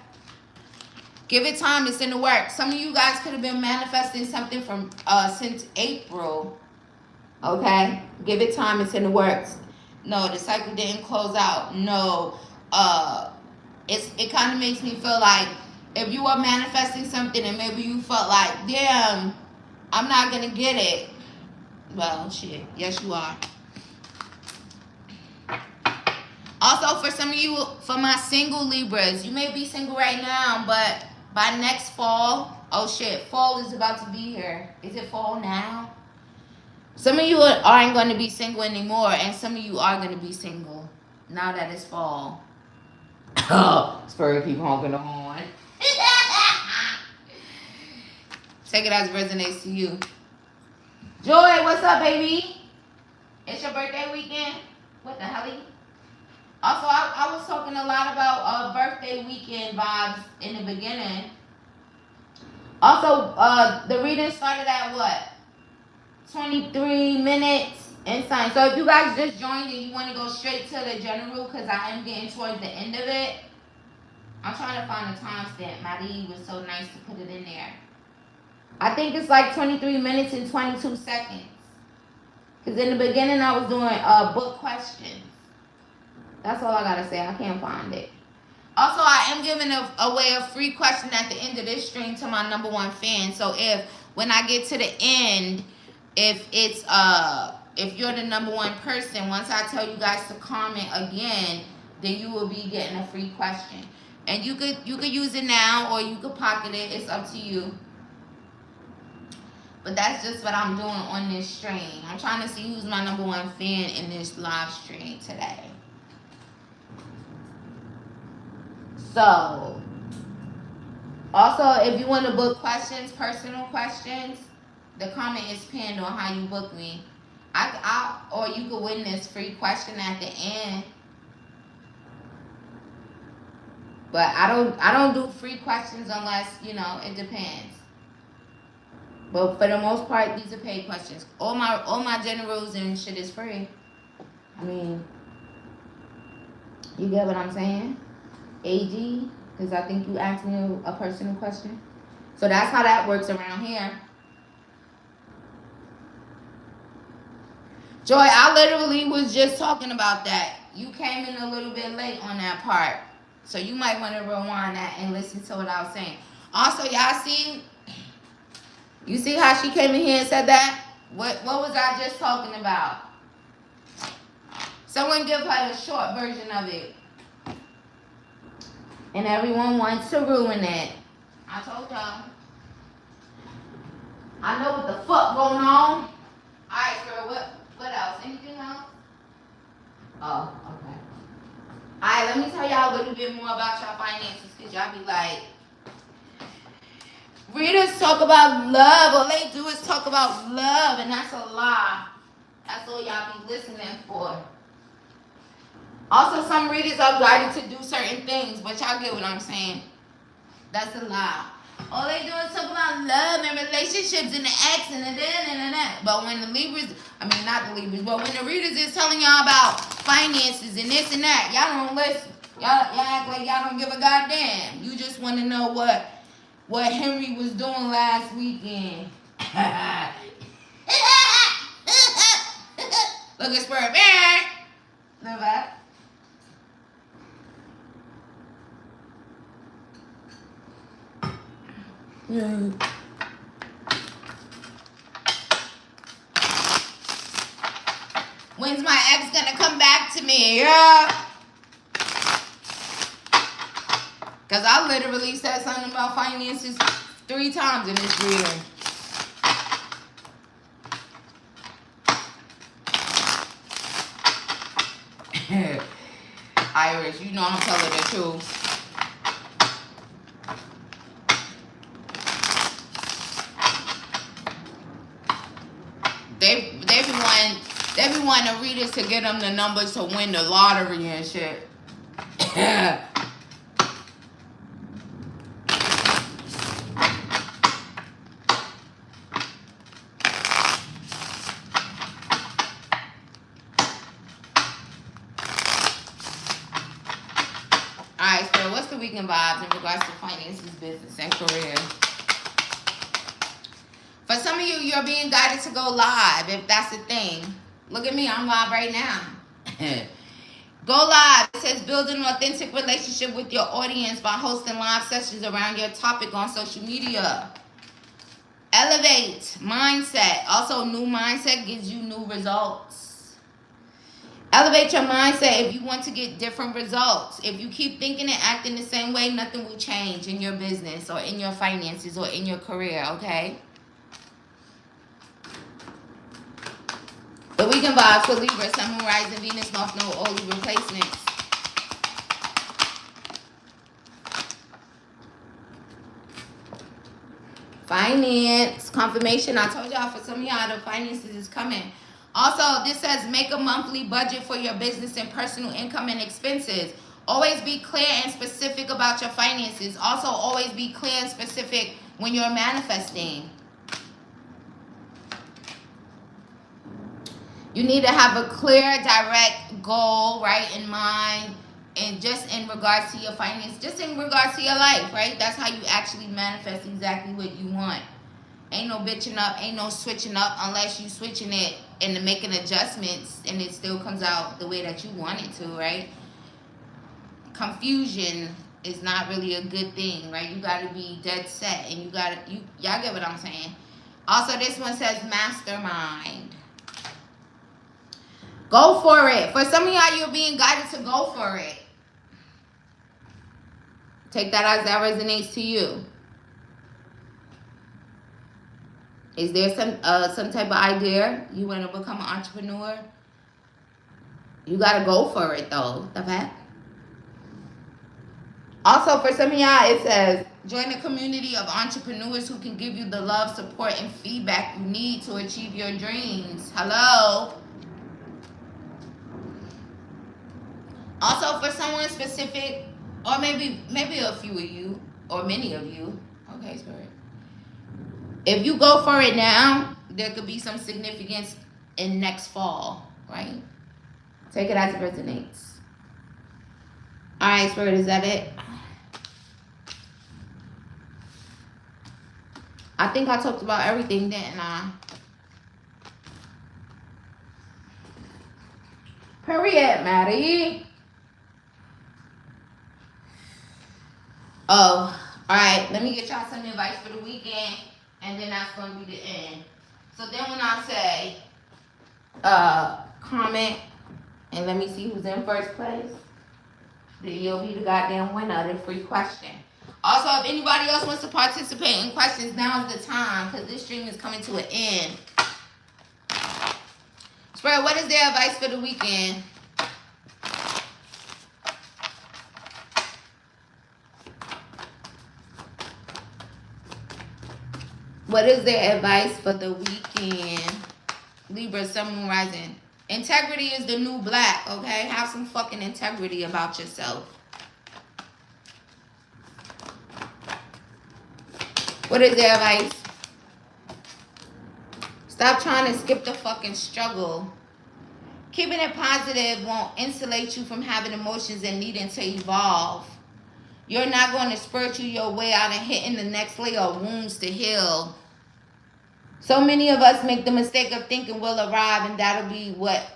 Give it time, it's in the works. Some of you guys could have been manifesting something from since April. Okay? Give it time, it's in the works. No, the cycle didn't close out. No. It kind of makes me feel like if you are manifesting something and maybe you felt like, damn, I'm not going to get it. Well, shit. Yes, you are. Also, for some of you, for my single Libras, you may be single right now, but by next fall, oh shit, fall is about to be here. Is it fall now? Some of you aren't going to be single anymore, and some of you are going to be single now that it's fall. Oh, Spirit keep honking the horn. Take it as it resonates to you. Joy, what's up, baby? It's your birthday weekend? What the hell? Also, I was talking a lot about birthday weekend vibes in the beginning. Also, the reading started at what? 23 minutes and something. So if you guys just joined and you want to go straight to the general, because I am getting towards the end of it. I'm trying to find a timestamp. Maddie was so nice to put it in there. I think it's like 23 minutes and 22 seconds. Because in the beginning I was doing book questions. That's all I got to say. I can't find it. Also, I am giving away a free question at the end of this stream to my #1 fan. So if when I get to the end, if it's if you're the #1 person, once I tell you guys to comment again, then you will be getting a free question. And you could use it now or you could pocket it. It's up to you. But that's just what I'm doing on this stream. I'm trying to see who's my #1 fan in this live stream today. So, also, if you want to book questions, personal questions, the comment is pinned on how you book me. Or you could win this free question at the end. But I don't do free questions unless, you know, it depends. But for the most part, these are paid questions. All my generals and shit is free. I mean, you get what I'm saying? AG, because I think you asked me a personal question. So that's how that works around here. Joy, I literally was just talking about that. You came in a little bit late on that part. So you might want to rewind that and listen to what I was saying. Also, y'all see, you see how she came in here and said that? What was I just talking about? Someone give her the short version of it. And everyone wants to ruin it. I told y'all. I know what the fuck going on. Alright, girl, what else? Anything else? Oh, okay. Alright, let me tell y'all a little bit more about y'all finances, because y'all be like, readers talk about love. All they do is talk about love, and that's a lie. That's all y'all be listening for. Also, some readers are guided to do certain things, but y'all get what I'm saying. That's a lie. All they do is talk about love and relationships and the ex and the that and the that. But when the Libras, not the Libras, but when the readers is telling y'all about finances and this and that, y'all don't listen. Y'all act like y'all don't give a goddamn. You just want to know what Henry was doing last weekend. Look at Spur. Look at yeah. When's my ex gonna come back to me? Yeah. Because I literally said something about finances 3 times in this reading. Iris, you know I'm telling the truth. They be wanting the readers to get them the numbers to win the lottery and shit. Alright, so what's the weekend vibes in regards to finances, business, and career? For some of you, you're being guided to go live, if that's the thing. Look at me, I'm live right now. Go live. It says build an authentic relationship with your audience by hosting live sessions around your topic on social media. Elevate mindset. Also, new mindset gives you new results. Elevate your mindset if you want to get different results. If you keep thinking and acting the same way, nothing will change in your business or in your finances or in your career, okay? The weekend vibes for Libra, Sun, Moon, Rising, Venus, North Node, all Libra placements. Finance, confirmation. I told y'all for some of y'all the finances is coming. Also, this says make a monthly budget for your business and personal income and expenses. Always be clear and specific about your finances. Also, always be clear and specific when you're manifesting. You need to have a clear, direct goal, right, in mind, and just in regards to your finance, just in regards to your life, right? That's how you actually manifest exactly what you want. Ain't no bitching up, ain't no switching up unless you switching it and making adjustments and it still comes out the way that you want it to, right? Confusion is not really a good thing, right? You got to be dead set and y'all get what I'm saying. Also, this one says mastermind. Go for it. For some of y'all, you're being guided to go for it. Take that as that resonates to you. Is there some type of idea you want to become an entrepreneur? You got to go for it, though. Okay? Also, for some of y'all, it says, join a community of entrepreneurs who can give you the love, support, and feedback you need to achieve your dreams. Hello? Also, for someone specific, or maybe a few of you, or many of you, okay, Spirit. If you go for it now, there could be some significance in next fall, right? Take it as it resonates. All right, Spirit, is that it? I think I talked about everything, didn't I? Period, Maddie. Oh, all right. Let me get y'all some advice for the weekend, and then that's gonna be the end. So then when I say comment, and let me see who's in first place, then you'll be the goddamn winner of the free question. Also, if anybody else wants to participate in questions, now's the time, because this stream is coming to an end. Spread, what is their advice for the weekend? What is their advice for the weekend? Libra, Sun, Moon, Rising. Integrity is the new black, okay? Have some fucking integrity about yourself. What is their advice? Stop trying to skip the fucking struggle. Keeping it positive won't insulate you from having emotions and needing to evolve. You're not going to spurt you your way out and hitting the next layer of wounds to heal. So many of us make the mistake of thinking we'll arrive and that'll be what?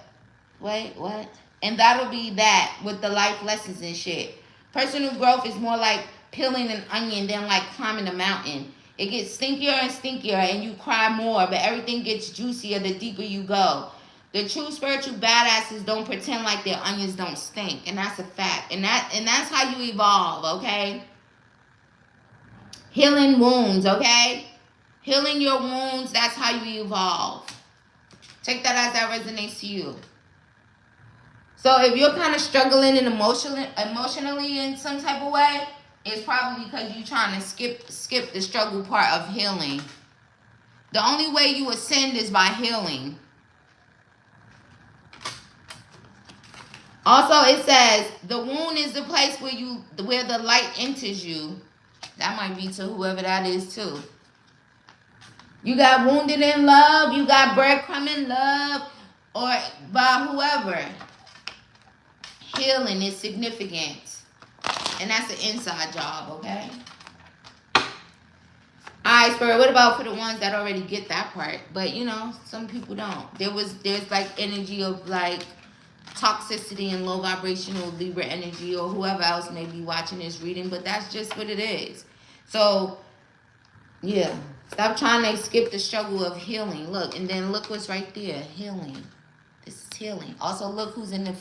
Wait, what? And that'll be that with the life lessons and shit. Personal growth is more like peeling an onion than like climbing a mountain. It gets stinkier and stinkier and you cry more, but everything gets juicier the deeper you go. The true spiritual badasses don't pretend like their onions don't stink, and that's a fact. And that's how you evolve, okay? Healing wounds, okay? Healing your wounds, that's how you evolve. Take that as that resonates to you. So if you're kind of struggling and emotionally in some type of way, it's probably because you're trying to skip the struggle part of healing. The only way you ascend is by healing. Also, it says the wound is the place where the light enters you. That might be to whoever that is too. You got wounded in love, you got breadcrumb in love, or by whoever. Healing is significant. And that's an inside job, okay? Alright, Spirit, what about for the ones that already get that part? But you know, some people don't. There's like energy of like toxicity and low vibrational Libra energy, or whoever else may be watching this reading, but that's just what it is. So yeah, stop trying to skip the struggle of healing. Look, and then look what's right there. Healing. This is healing. Also look who's in the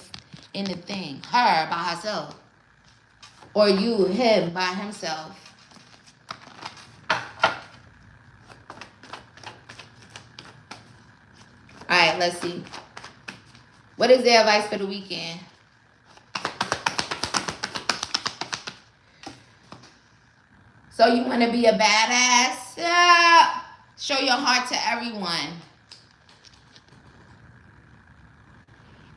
thing. Her by herself, or you, him by himself. All right, let's see. What is their advice for the weekend? So you want to be a badass? Yeah. Show your heart to everyone.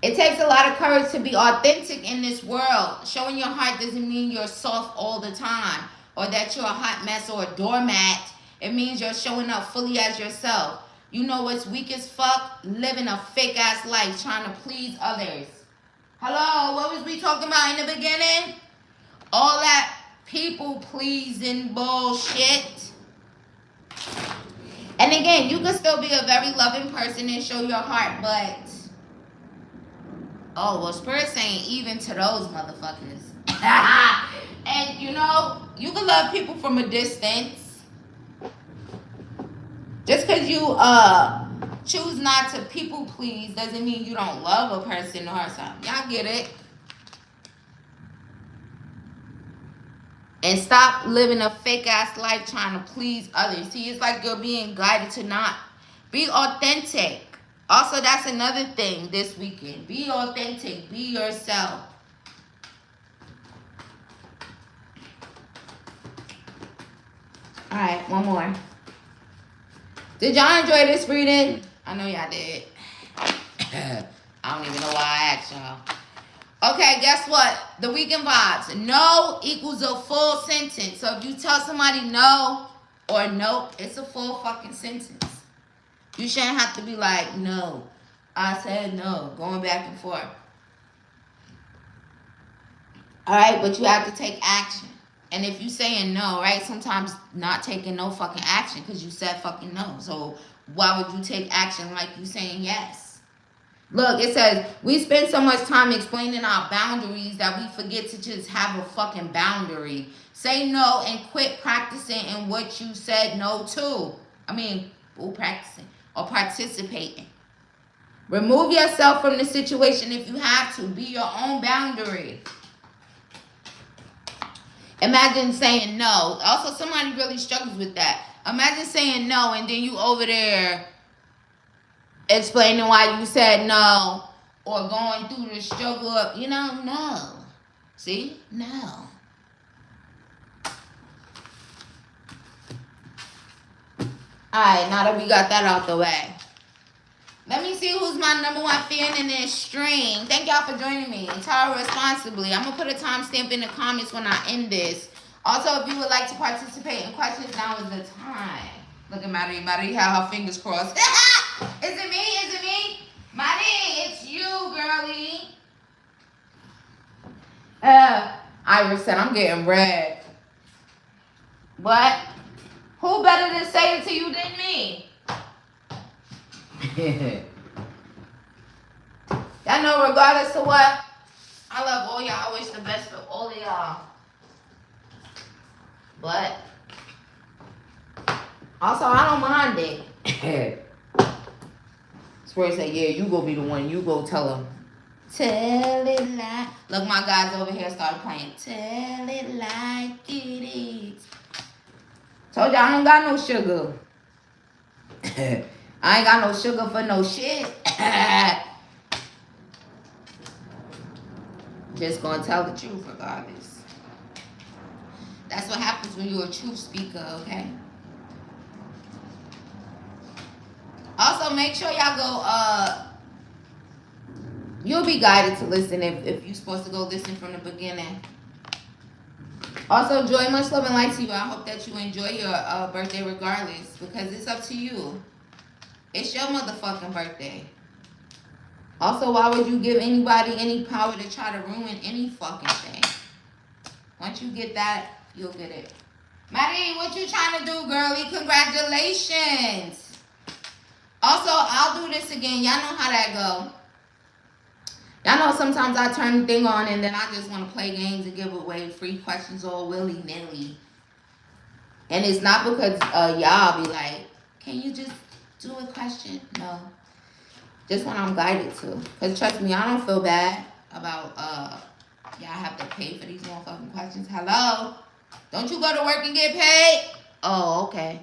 It takes a lot of courage to be authentic in this world. Showing your heart doesn't mean you're soft all the time, or that you're a hot mess or a doormat. It means you're showing up fully as yourself. You know what's weak as fuck? Living a fake ass life trying to please others. Hello, what was we talking about in the beginning? All that people pleasing bullshit. And again, you can still be a very loving person and show your heart, but oh, well, Spirit's saying even to those motherfuckers. And you know, you can love people from a distance. Just because you choose not to people please doesn't mean you don't love a person or something. Y'all get it? And stop living a fake ass life trying to please others. See, it's like you're being guided to not be authentic. Also, that's another thing this weekend. Be authentic. Be yourself. All right, one more. Did y'all enjoy this reading? I know y'all did. I don't even know why I asked y'all. Okay, guess what? The weekend vibes. No equals a full sentence. So if you tell somebody no or nope, it's a full fucking sentence. You shouldn't have to be like, no, I said no, going back and forth. All right, but you have to take action. And if you saying no, right, sometimes not taking no fucking action because you said fucking no. So why would you take action like you saying yes? Look, it says, we spend so much time explaining our boundaries that we forget to just have a fucking boundary. Say no and quit practicing in what you said no to. Practicing or participating. Remove yourself from the situation if you have to. Be your own boundary. Imagine saying no. Also, somebody really struggles with that. Imagine saying no and then you over there explaining why you said no or going through the struggle of, no. See? No. Alright, now that we got that out the way. Let me see who's my number one fan in this stream. Thank y'all for joining me. And tell responsibly. I'm going to put a timestamp in the comments when I end this. Also, if you would like to participate in questions, now is the time. Look at Maddie. Maddie had her fingers crossed. Is it me? Is it me? Maddie, it's you, girlie. Iris said, I'm getting red. What? Who better to say it to you than me? Y'all know, regardless of what, I love all y'all. I wish the best for all of y'all. But also, I don't mind it. Swear say, yeah, you go be the one. You go tell them. Tell it like. Look, my guys over here started playing. Tell it like it is. Told y'all I don't got no sugar. I ain't got no sugar for no shit. Just gonna tell the truth regardless. That's what happens when you're a truth speaker, okay? Also, make sure y'all go, you'll be guided to listen if you're supposed to go listen from the beginning. Also, joy, much love and light to you. I hope that you enjoy your birthday regardless, because it's up to you. It's your motherfucking birthday. Also, why would you give anybody any power to try to ruin any fucking thing? Once you get that, you'll get it. Maddie, what you trying to do, girlie? Congratulations. Also, I'll do this again. Y'all know how that go. Y'all know sometimes I turn the thing on and then I just want to play games and give away free questions all willy-nilly. And it's not because y'all be like, can you just do a question? No. Just when I'm guided to. Because trust me, I don't feel bad about y'all have to pay for these motherfucking questions. Hello? Don't you go to work and get paid? Oh, okay.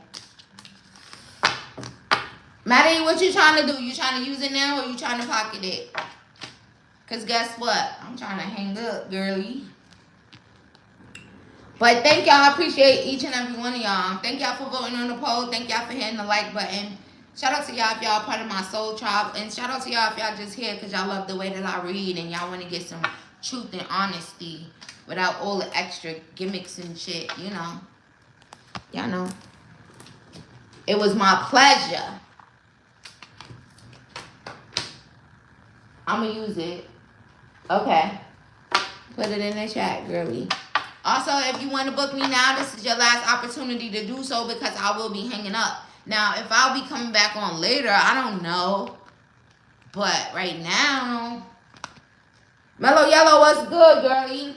Maddie, what you trying to do? You trying to use it now or you trying to pocket it? Because guess what? I'm trying to hang up, girlie. But thank y'all. I appreciate each and every one of y'all. Thank y'all for voting on the poll. Thank y'all for hitting the like button. Shout out to y'all if y'all part of my soul tribe. And shout out to y'all if y'all just here because y'all love the way that I read and y'all want to get some truth and honesty without all the extra gimmicks and shit, you know. Y'all know. It was my pleasure. I'm going to use it. Okay. Put it in the chat, girlie. Also, if you want to book me now, this is your last opportunity to do so because I will be hanging up. Now, if I'll be coming back on later, I don't know. But right now, Mellow Yellow, what's good, girlie?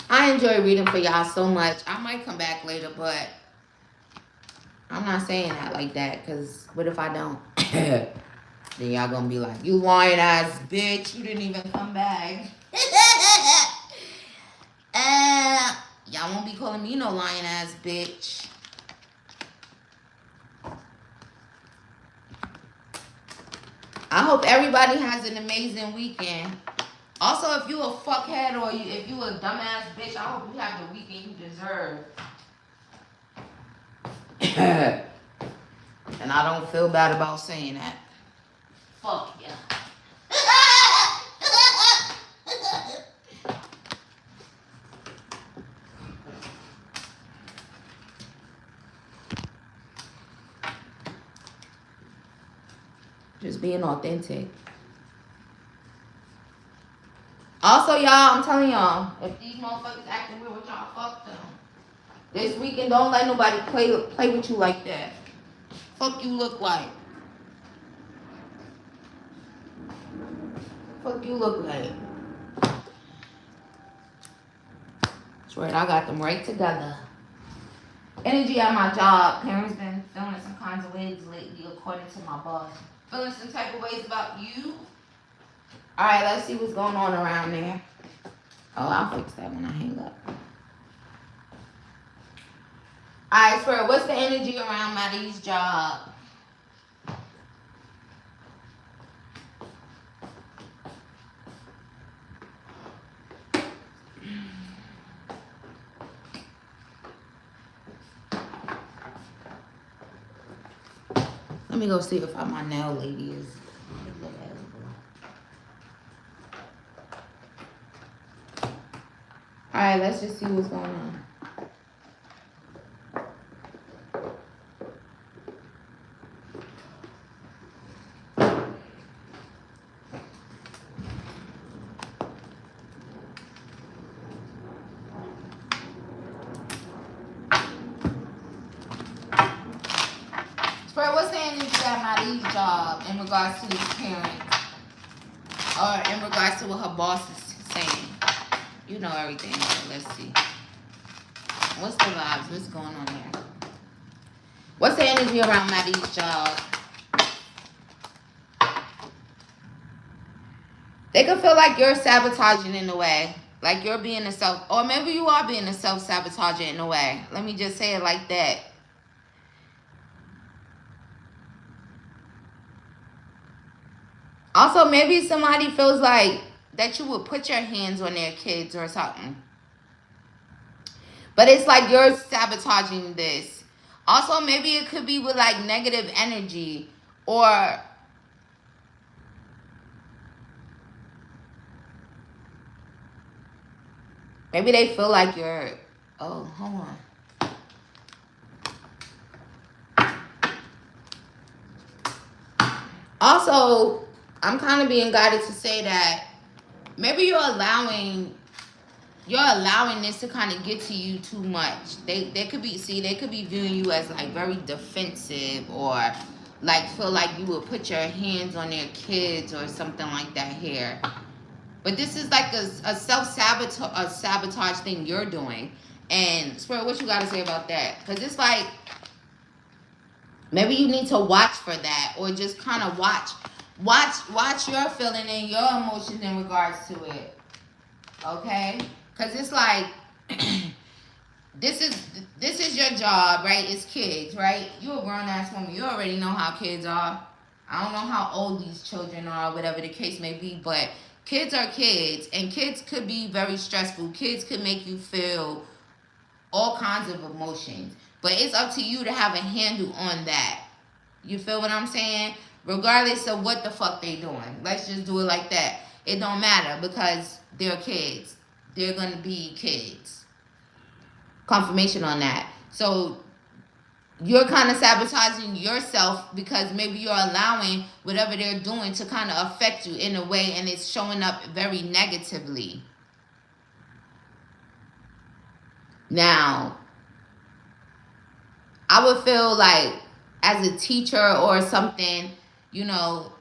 I enjoy reading for y'all so much. I might come back later, but I'm not saying that like that because what if I don't? Then y'all gonna be like, you lying ass bitch, you didn't even come back. Y'all won't be calling me no lying ass bitch. I hope everybody has an amazing weekend. Also, if you a fuckhead or if you a dumbass bitch, I hope you have the weekend you deserve. And I don't feel bad about saying that. Fuck yeah. Just being authentic. Also, y'all, I'm telling y'all, if these motherfuckers acting weird with y'all, fuck them. This weekend, don't let nobody play with you like that. Fuck you look like. fuck you look like? That's right, I got them right together. Energy at my job. Parents been feeling some kinds of ways lately, according to my boss. Feeling some type of ways about you. Alright, let's see what's going on around there. Oh, I'll fix that when I hang up. Alright, Spirit, what's the energy around Maddie's job? Let me go see if my nail lady is available. Alright, let's just see what's going on. What's the energy at Maddie's job in regards to his parents? Or in regards to what her boss is saying? You know everything, so let's see. What's the vibes? What's going on there? What's the energy around Maddie's job? They could feel like you're sabotaging in a way. Like you're being a self... Or maybe you are being a self-sabotager in a way. Let me just say it like that. Also, maybe somebody feels like that you would put your hands on their kids or something. But it's like you're sabotaging this. Also, maybe it could be with like negative energy or... Maybe they feel like you're... Oh, hold on. Also... I'm kind of being guided to say that maybe you're allowing this to kind of get to you too much. They could be viewing you as like very defensive or like feel like you would put your hands on their kids or something like that here. But this is like a sabotage thing you're doing. And Spirit, what you got to say about that? Because it's like maybe you need to watch for that or just kind of watch your feeling and your emotions in regards to it. Okay? Because it's like this is your job, right? It's kids, right? You're a grown-ass woman. You already know how kids are. I don't know how old these children are, whatever the case may be, but kids are kids, and kids could be very stressful. Kids could make you feel all kinds of emotions. But it's up to you to have a handle on that. You feel what I'm saying? Regardless of what the fuck they doing. Let's just do it like that. It don't matter because they're kids. They're going to be kids. Confirmation on that. So you're kind of sabotaging yourself because maybe you're allowing whatever they're doing to kind of affect you in a way, and it's showing up very negatively. Now, I would feel like as a teacher or something, you know,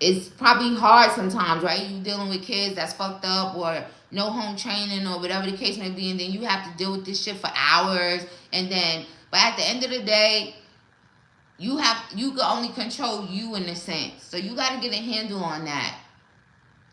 it's probably hard sometimes, right? You dealing with kids that's fucked up or no home training or whatever the case may be, and then you have to deal with this shit for hours, and then, but at the end of the day, you can only control you in a sense. So you got to get a handle on that.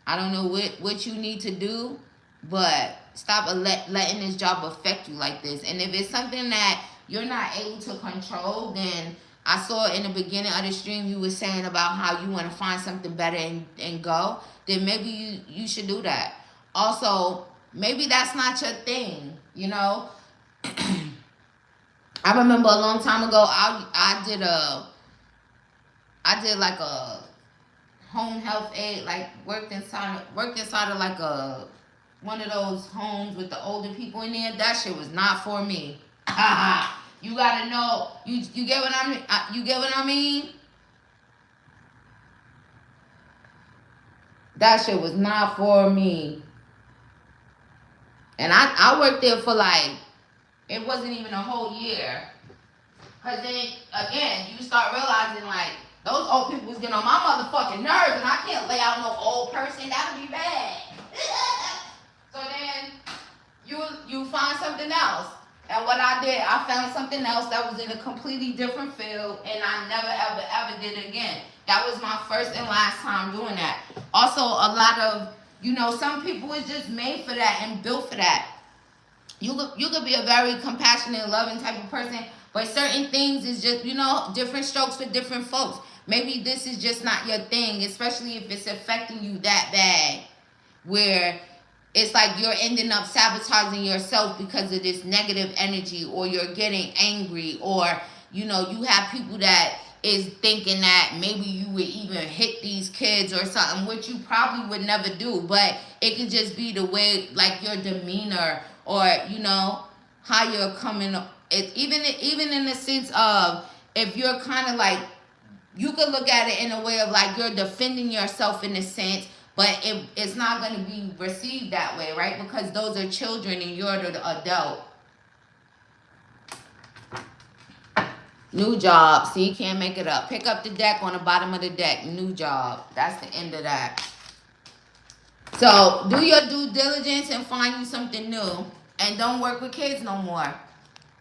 I don't know what you need to do, but stop letting this job affect you like this. And if it's something that you're not able to control, then I saw in the beginning of the stream you were saying about how you want to find something better and go, then maybe you should do that. Also, maybe that's not your thing, you know? I remember a long time ago, I did like a home health aid, like worked inside of like one of those homes with the older people in there. That shit was not for me. You gotta know, you get what I mean? You get what I mean? That shit was not for me. And I worked there for like, it wasn't even a whole year. Cause then again, you start realizing like Those old people was getting on my motherfucking nerves, and I can't lay out no old person. That'll be bad. So then you find something else. And what I did, I found something else that was in a completely different field, and I never, ever, ever did it again. That was my first and last time doing that. Also, a lot of, some people is just made for that and built for that. You could be a very compassionate, loving type of person, but certain things is just, different strokes for different folks. Maybe this is just not your thing, especially if it's affecting you that bad, where it's like you're ending up sabotaging yourself because of this negative energy, or you're getting angry, or, you have people that is thinking that maybe you would even hit these kids or something, which you probably would never do, but it could just be the way, like, your demeanor, or, how you're coming up. Even in the sense of, if you're kind of like, you could look at it in a way of like you're defending yourself in a sense, but it's not going to be received that way, right? Because those are children and you're the adult. New job. See, you can't make it up. Pick up the deck on the bottom of the deck. New job. That's the end of that. So do your due diligence and find you something new. And don't work with kids no more.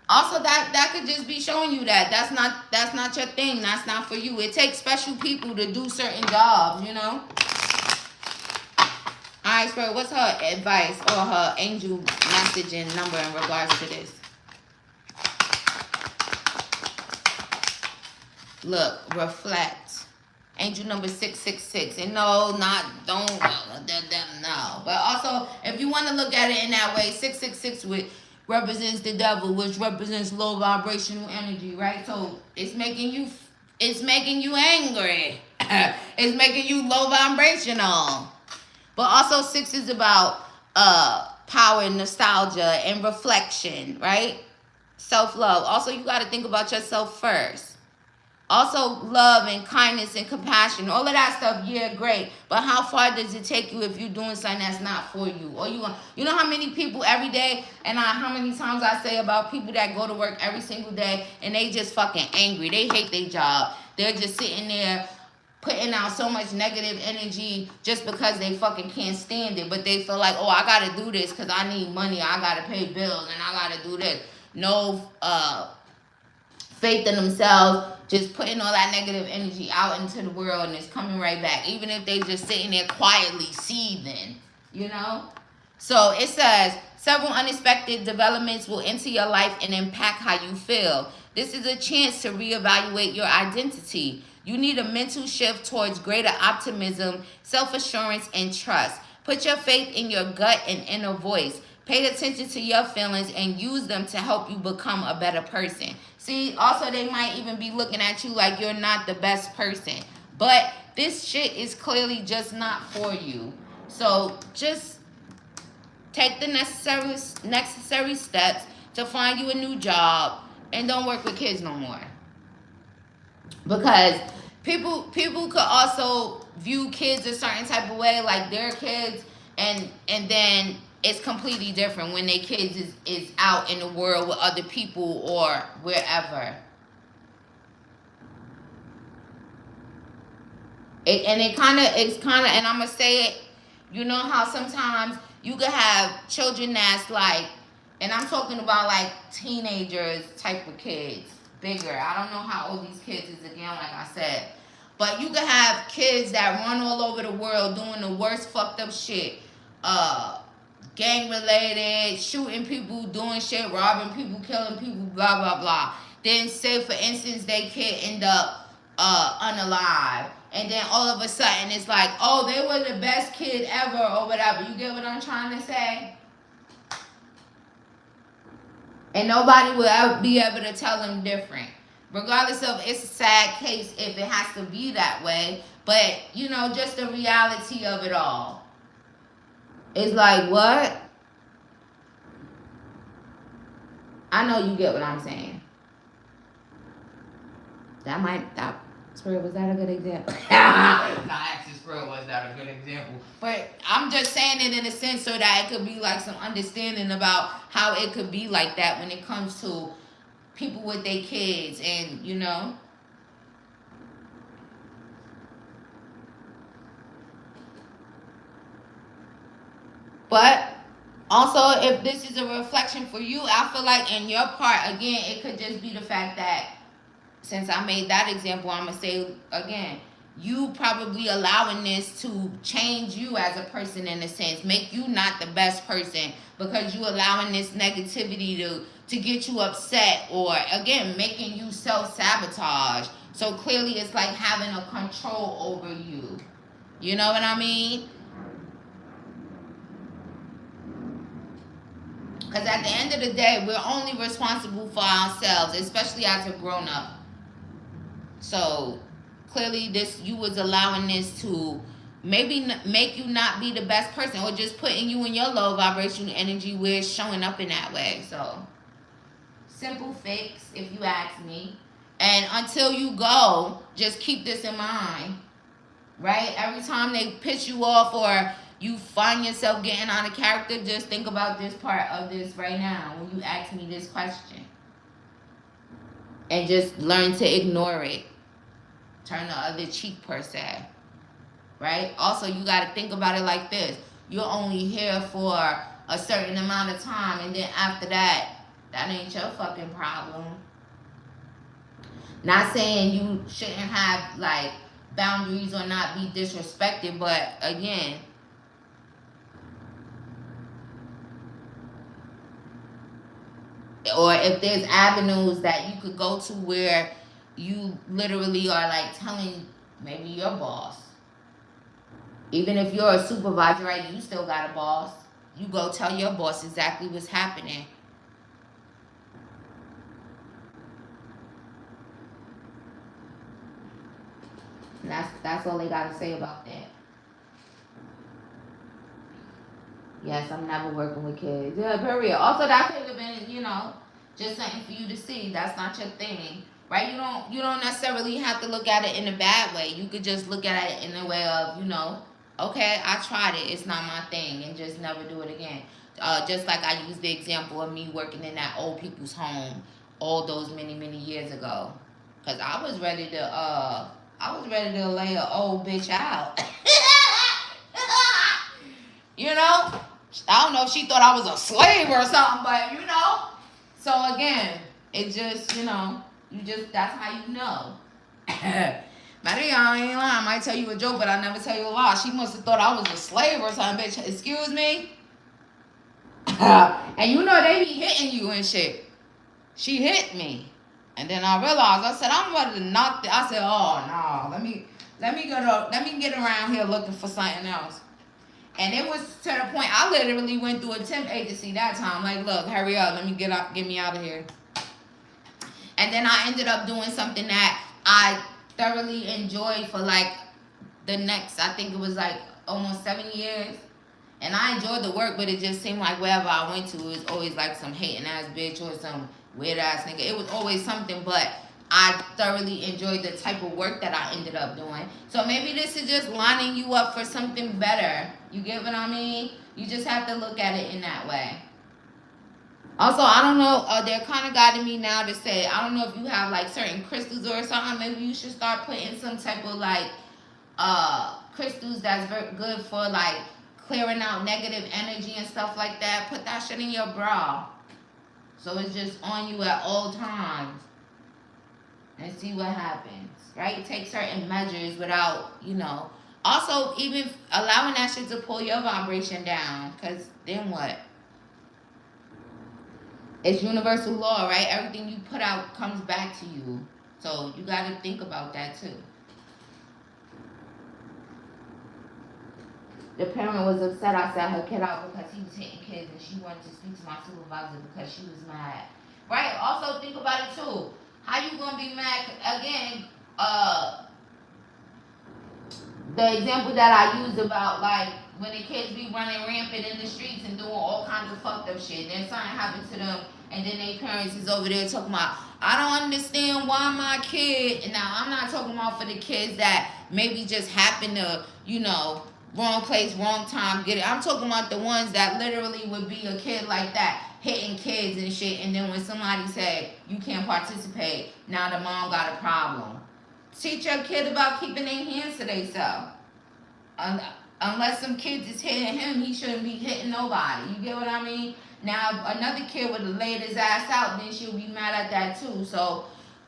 Also, that could just be showing you that that's not your thing. That's not for you. It takes special people to do certain jobs, All right, Spirit, what's her advice or her angel message and number in regards to this? Look, reflect. Angel number 666. And no. But also, if you want to look at it in that way, 666 represents the devil, which represents low vibrational energy, right? So it's making you angry. It's making you low vibrational. But also 6 is about power and nostalgia and reflection, right? Self-love. Also, you got to think about yourself first. Also, love and kindness and compassion. All of that stuff, yeah, great. But how far does it take you if you're doing something that's not for you? Or you know how many people every day, and how many times I say about people that go to work every single day and they just fucking angry. They hate their job. They're just sitting there putting out so much negative energy just because they fucking can't stand it. But they feel like, oh, I got to do this because I need money. I got to pay bills and I got to do this. No faith in themselves. Just putting all that negative energy out into the world, and it's coming right back. Even if they just sitting there quietly seething, So it says, several unexpected developments will enter your life and impact how you feel. This is a chance to reevaluate your identity. You need a mental shift towards greater optimism, self-assurance, and trust. Put your faith in your gut and inner voice. Pay attention to your feelings and use them to help you become a better person. See, also they might even be looking at you like you're not the best person. But this shit is clearly just not for you. So just take the necessary steps to find you a new job and don't work with kids no more. Because people could also view kids a certain type of way, like they're kids, and then it's completely different when they kids is out in the world with other people or wherever. It's kind of, and I'm going to say it, you know how sometimes you could have children that's like, and I'm talking about like teenagers type of kids, bigger. I don't know how old these kids is again, like I said. But you could have kids that run all over the world doing the worst fucked up shit. Gang related, shooting people, doing shit, robbing people, killing people, blah, blah, blah. Then say, for instance, they kid end up unalive. And then all of a sudden it's like, oh, they were the best kid ever or whatever. You get what I'm trying to say? And nobody will ever be able to tell them different. Regardless of, it's a sad case if it has to be that way. But, just the reality of it all. It's like, what? I know you get what I'm saying. Spirit, was that a good example? Not actually, Spirit, was that a good example? But I'm just saying it in a sense so that it could be like some understanding about how it could be like that when it comes to people with their kids and, But also, if this is a reflection for you, I feel like in your part, again, it could just be the fact that since I made that example, I'm going to say again, you probably allowing this to change you as a person in a sense, make you not the best person because you allowing this negativity to get you upset, or again, making you self-sabotage. So clearly it's like having a control over you. You know what I mean? Because at the end of the day, we're only responsible for ourselves, especially as a grown-up. So clearly this, you was allowing this to maybe make you not be the best person, or just putting you in your low vibration energy where it's showing up in that way. So simple fix, if you ask me. And until you go, just keep this in mind, right? Every time they piss you off or you find yourself getting out of character, just think about this part of this right now when you ask me this question. And just learn to ignore it. Turn the other cheek, per se. Right? Also, you got to think about it like this. You're only here for a certain amount of time, and then after that, that ain't your fucking problem. Not saying you shouldn't have, like, boundaries or not be disrespected, but again, or if there's avenues that you could go to where you literally are like telling maybe your boss, even if you're a supervisor, right, you still got a boss, you go tell your boss exactly what's happening. And that's all they gotta say about that. Yes, I'm never working with kids. Yeah, period. Also, that could have been, just something for you to see. That's not your thing, right? You don't necessarily have to look at it in a bad way. You could just look at it in a way of, okay, I tried it. It's not my thing, and just never do it again. Just like I used the example of me working in that old people's home all those many, many years ago, because I was ready to lay an old bitch out. I don't know if she thought I was a slave or something, but So again, it just, that's how you know. Maria, I ain't lying. I might tell you a joke, but I never tell you a lie. She must have thought I was a slave or something, bitch. Excuse me? And they be hitting you and shit. She hit me. And then I realized, I said, I'm ready to knock I said, oh, no, let me get around here looking for something else. And it was to the point I literally went through a temp agency that time. Like, look, hurry up, let me get me out of here. And then I ended up doing something that I thoroughly enjoyed for like the next, I think it was like almost 7 years. And I enjoyed the work, but it just seemed like wherever I went to, it was always like some hating ass bitch or some weird ass nigga. It was always something, but I thoroughly enjoyed the type of work that I ended up doing. So maybe this is just lining you up for something better. You get what I mean? You just have to look at it in that way. Also, I don't know, they're kind of guiding me now to say, I don't know if you have like certain crystals or something. Maybe you should start putting some type of like crystals that's very good for like clearing out negative energy and stuff like that. Put that shit in your bra. So it's just on you at all times. And see what happens, right? Take certain measures without, Also, even allowing that shit to pull your vibration down. Because then what? It's universal law, right? Everything you put out comes back to you. So you got to think about that too. The parent was upset I sat her kid out because he was hitting kids, and she wanted to speak to my supervisor because she was mad. Right? Also think about it too. How you gonna be mad again? The example that I used about like when the kids be running rampant in the streets and doing all kinds of fucked up shit, then something happened to them, and then their parents is over there talking about, I don't understand why my kid. And now I'm not talking about for the kids that maybe just happen to, wrong place, wrong time, get it. I'm talking about the ones that literally would be a kid like that, hitting kids and shit, and then when somebody said, you can't participate, now the mom got a problem. Teach your kid about keeping their hands to themselves. Unless some kids is hitting him, he shouldn't be hitting nobody. You get what I mean? Now, another kid would have laid his ass out, then she'll be mad at that too. So,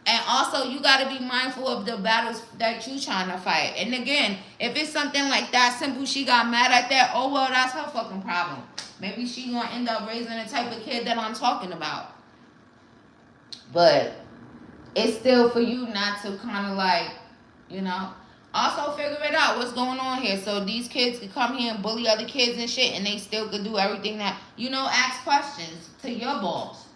and also, you got to be mindful of the battles that you trying to fight. And again, if it's something like that simple, she got mad at that, oh well, that's her fucking problem. Maybe she gonna end up raising the type of kid that I'm talking about. But it's still for you not to kind of like, you know. Also figure it out what's going on here. So these kids could come here and bully other kids and shit, and they still could do everything that, you know, ask questions to your boss.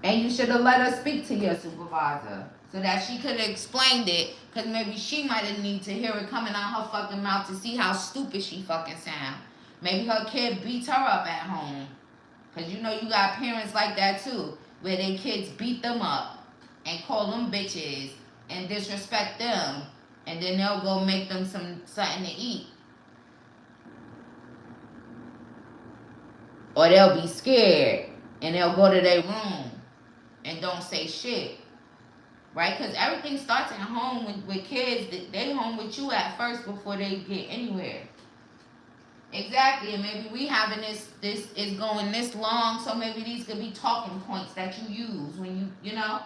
And you should have let her speak to your supervisor so that she could have explained it, because maybe she might have need to hear it coming out her fucking mouth to see how stupid she fucking sound. Maybe her kid beats her up at home. Because you know you got parents like that too, where their kids beat them up and call them bitches and disrespect them, and then they'll go make them something to eat. Or they'll be scared and they'll go to their room and don't say shit. Right? Because everything starts at home with kids. They home with you at first before they get anywhere. Exactly. And maybe we having this is going this long, so maybe these could be talking points that you use when you know,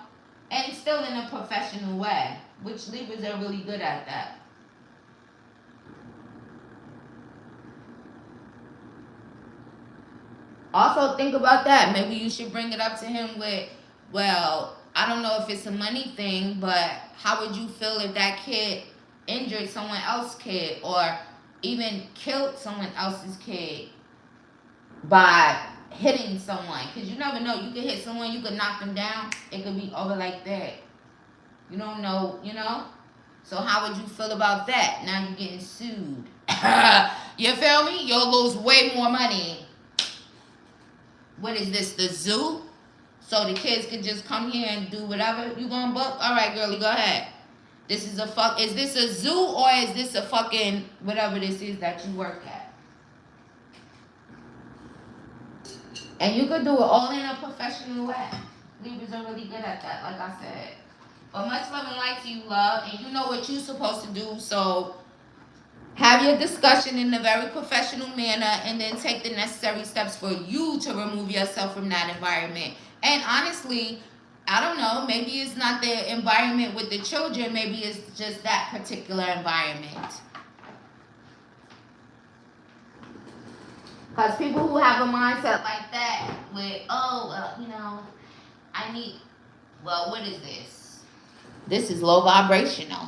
and still in a professional way, which Libras are really good at that. Also think about that. Maybe you should bring it up to him with, well, I don't know if it's a money thing, but how would you feel if that kid injured someone else's kid or even killed someone else's kid by hitting someone? Because you never know. You could hit someone, you could knock them down. It could be over like that. You don't know, you know? So how would you feel about that? Now you're getting sued. You feel me? You'll lose way more money. What is this, the zoo? So the kids can just come here and do whatever you gonna book? All right, girlie, go ahead. Is this a zoo or is this a fucking whatever this is that you work at? And you could do it all in a professional way. Libras are really good at that, like I said. But much love and light to you, love. And you know what you're supposed to do, so have your discussion in a very professional manner and then take the necessary steps for you to remove yourself from that environment. And honestly, I don't know, maybe it's not the environment with the children, maybe it's just that particular environment. Because people who have a mindset like that with, oh, well, you know, I need, well, what is this? This is low vibrational.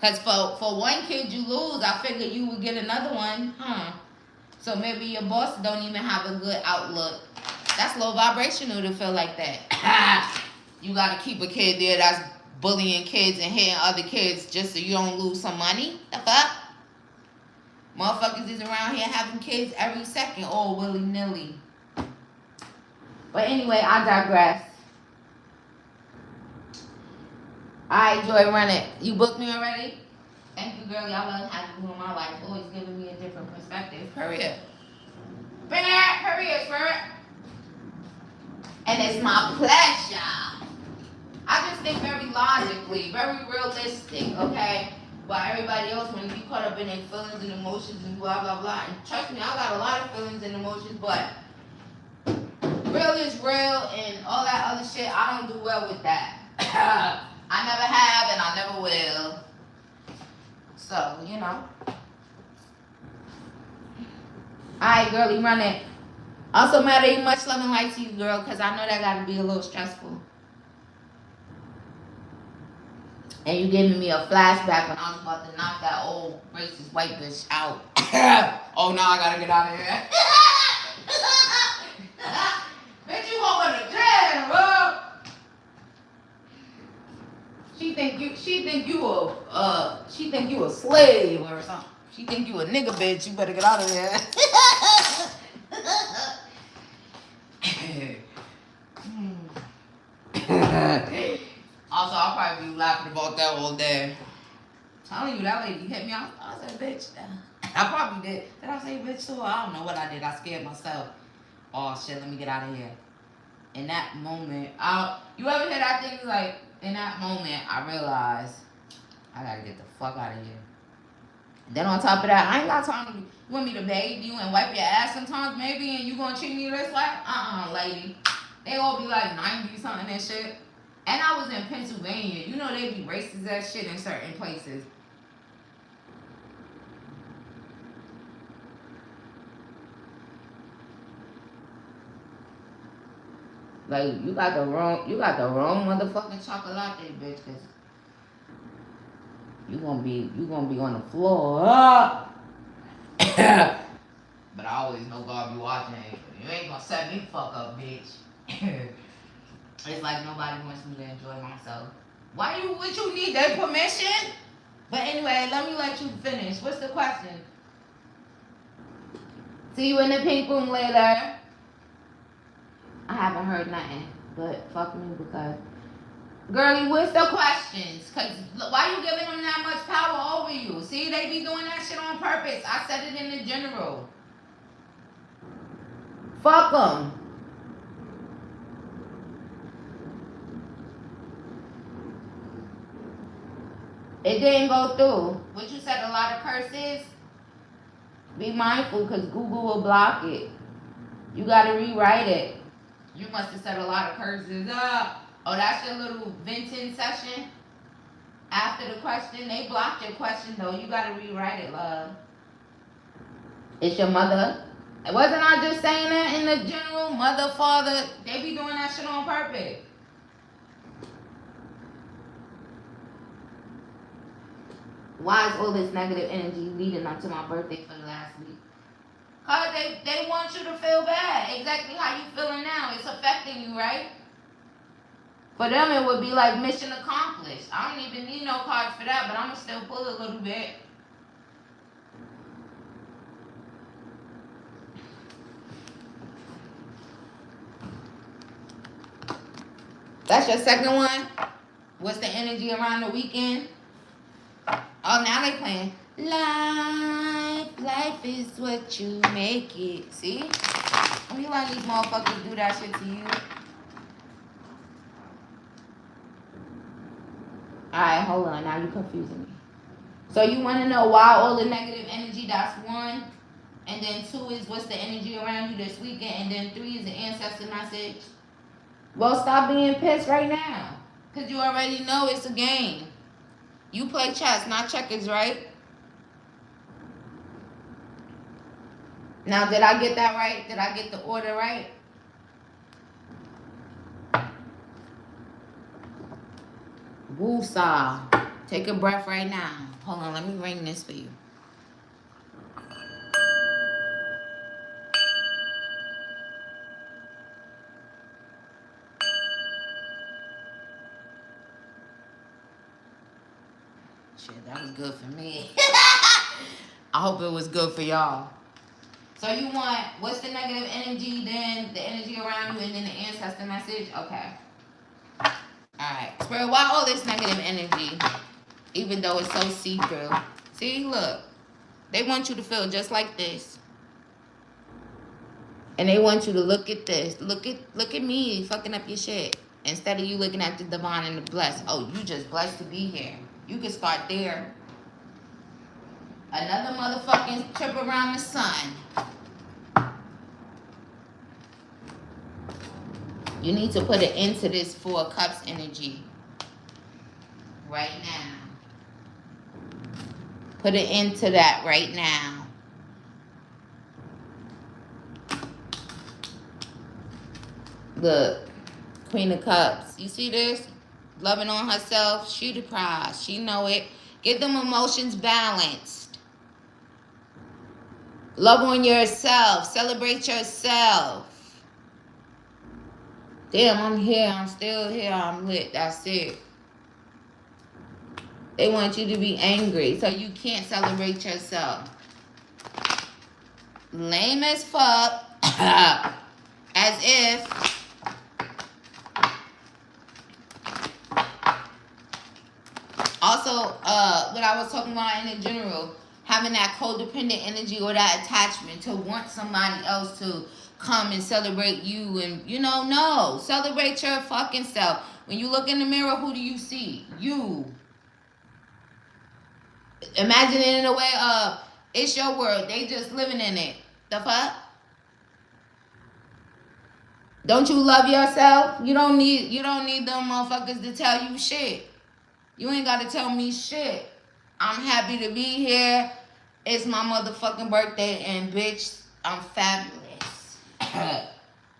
Because for one kid you lose, I figured you would get another one, So maybe your boss don't even have a good outlook. That's low vibrational to feel like that. You got to keep a kid there that's bullying kids and hitting other kids just so you don't lose some money? The fuck? Motherfuckers is around here having kids every second, all willy-nilly. But anyway, I digress. I enjoy running. You booked me already? Thank you, girlie. I love having you in my life. Always giving me a different perspective. Hurry up. Hurry up, spirit. And it's my pleasure. I just think very logically, very realistic, okay? But everybody else, when you be caught up in their feelings and emotions and blah, blah, blah. And trust me, I got a lot of feelings and emotions, but real is real and all that other shit, I don't do well with that. I never have and I never will. So, you know. Alright, girlie, run it. Also, Maddie, much love and light to you, girl, because I know that got to be a little stressful. And you giving me a flashback when I was about to knock that old racist white bitch out. Oh, now I got to get out of here. Bitch, you over to jail, bro. She think you a slave or something. She think you a nigga, bitch. You better get out of here. Also, I'll probably be laughing about that all day. I'm telling you, that lady hit me. I said, bitch. I probably did. Did I say bitch too? I don't know what I did. I scared myself. Oh shit, let me get out of here. In that moment, you ever hear that thing like, in that moment, I realized I gotta get the fuck out of here. Then on top of that, I ain't got time to. You want me to bathe you and wipe your ass sometimes, maybe, and you gonna treat me this way? Lady. They all be like 90 something and shit. And I was in Pennsylvania. You know they be racist as shit in certain places. Like you got the wrong motherfucking chocolate, bitch. Cause you gonna be on the floor. But I always know God be watching. You ain't gonna set me fuck up, bitch. It's like nobody wants me to enjoy myself. Why would you need their permission? But anyway, let me let you finish. What's the question? See you in the pink room later. I haven't heard nothing, but fuck me because... Girlie, what's the questions? Because why you giving them that much power over you? See, they be doing that shit on purpose. I said it in the general. Fuck them. It didn't go through. What you said, a lot of curses? Be mindful because Google will block it. You got to rewrite it. You must have said a lot of curses. Oh, that's your little venting session? After the question, they blocked your question though. You got to rewrite it, love. It's your mother. Wasn't I just saying that in the general? Mother, father, they be doing that shit on purpose. Why is all this negative energy leading up to my birthday for the last week? Because they want you to feel bad. Exactly how you feeling now. It's affecting you, right? For them, it would be like mission accomplished. I don't even need no cards for that, but I'm going to still pull a little bit. That's your second one? What's the energy around the weekend? Oh, now they playing. Life is what you make it. See? When you let these motherfuckers do that shit to you. Alright, hold on. Now you're confusing me. So you want to know why all the negative energy? That's one. And then two is what's the energy around you this weekend. And then three is the ancestor message. Well, stop being pissed right now. Because you already know it's a game. You play chess, not checkers, right? Now, did I get that right? Did I get the order right? Woosah. Take a breath right now. Hold on, let me ring this for you. Shit, that was good for me. I hope it was good for y'all. So you want, what's the negative energy, then the energy around you, and then the ancestor message? Okay. Alright. Spirit, why all this negative energy? Even though it's so see-through. See, look. They want you to feel just like this. And they want you to look at this. Look at me fucking up your shit. Instead of you looking at the divine and the blessed. Oh, you just blessed to be here. You can start there. Another motherfucking trip around the sun. You need to put an end to this Four of Cups energy. Right now. Put an end to that right now. Look. Queen of Cups. You see this? Loving on herself. She the prize. She know it. Get them emotions balanced. Love on yourself. Celebrate yourself. Damn, I'm here. I'm still here. I'm lit. That's it. They want you to be angry, so you can't celebrate yourself. Lame as fuck. As if... Also, what I was talking about in the general, having that codependent energy or that attachment to want somebody else to come and celebrate you and, you know, no. Celebrate your fucking self. When you look in the mirror, who do you see? You. Imagine it in a way of, it's your world. They just living in it. The fuck? Don't you love yourself? You don't need them motherfuckers to tell you shit. You ain't gotta tell me shit. I'm happy to be here. It's my motherfucking birthday, and bitch, I'm fabulous.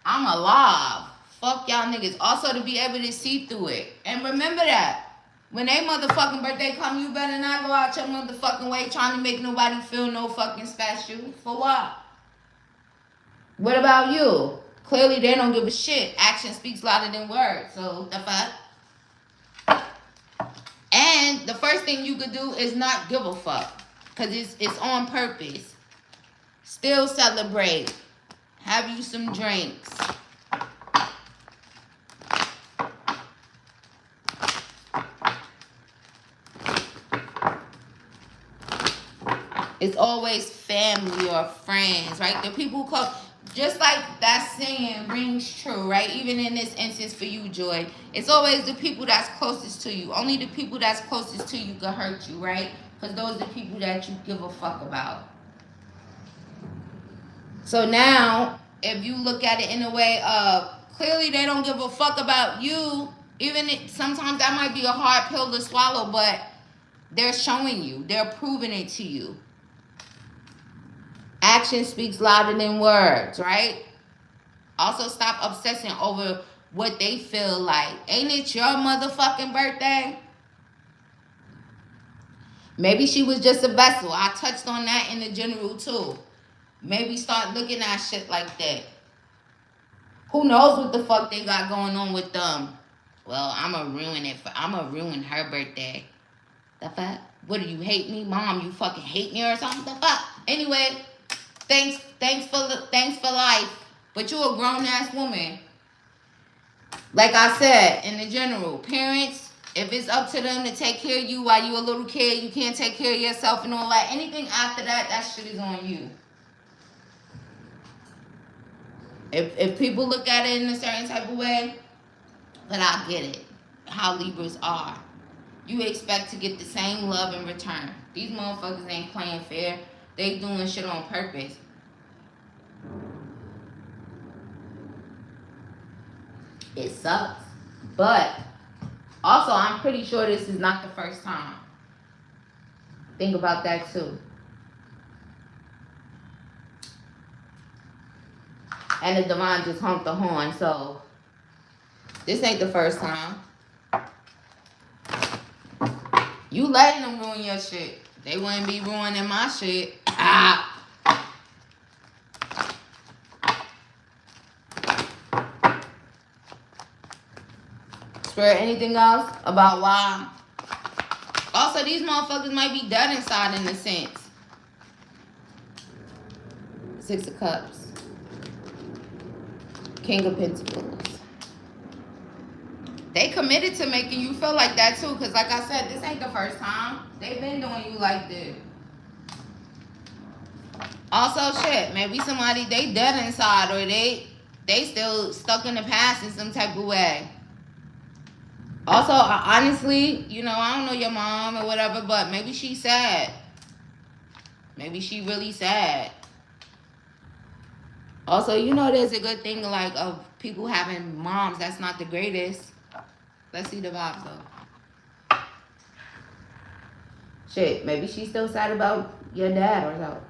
I'm alive. Fuck y'all niggas. Also, to be able to see through it. And remember that. When they motherfucking birthday come, you better not go out your motherfucking way trying to make nobody feel no fucking special. For what? What about you? Clearly, they don't give a shit. Action speaks louder than words. So, the fuck? And the first thing you could do is not give a fuck. Because it's on purpose. Still celebrate. Have you some drinks. It's always family or friends, right? The people who call, just like that saying rings true, right? Even in this instance for you, Joy, it's always the people that's closest to you. Only the people that's closest to you can hurt you, right? Because those are the people that you give a fuck about. So now, if you look at it in a way of, clearly they don't give a fuck about you, even sometimes that might be a hard pill to swallow, but they're showing you. They're proving it to you. Action speaks louder than words, right? Also, stop obsessing over what they feel like. Ain't it your motherfucking birthday? Maybe she was just a vessel. I touched on that in the general, too. Maybe start looking at shit like that. Who knows what the fuck they got going on with them? Well, I'ma ruin her birthday. The fuck? What, do you hate me? Mom, you fucking hate me or something? The fuck? Anyway, thanks for life. But you a grown-ass woman. Like I said, in the general, parents, if it's up to them to take care of you while you a little kid, you can't take care of yourself and all that. Anything after that, that shit is on you. If people look at it in a certain type of way, but I get it. How Libras are. You expect to get the same love in return. These motherfuckers ain't playing fair. They doing shit on purpose. It sucks. But also, I'm pretty sure this is not the first time. Think about that too. And the divine just honked the horn, so this ain't the first time. You letting them ruin your shit. They wouldn't be ruining my shit. Spirit, anything else about why? Also, these motherfuckers might be dead inside in a sense. 6 of Cups. King of Pentacles. They committed to making you feel like that too, because like I said, this ain't the first time. They've been doing you like this. Also, shit, maybe somebody, they dead inside, or they still stuck in the past in some type of way. Also, honestly, you know, I don't know your mom or whatever, but maybe she's sad. Maybe she really sad. Also, you know, there's a good thing like of people having moms that's not the greatest. Let's see the vibes though. Shit, maybe she's still sad about your dad or so.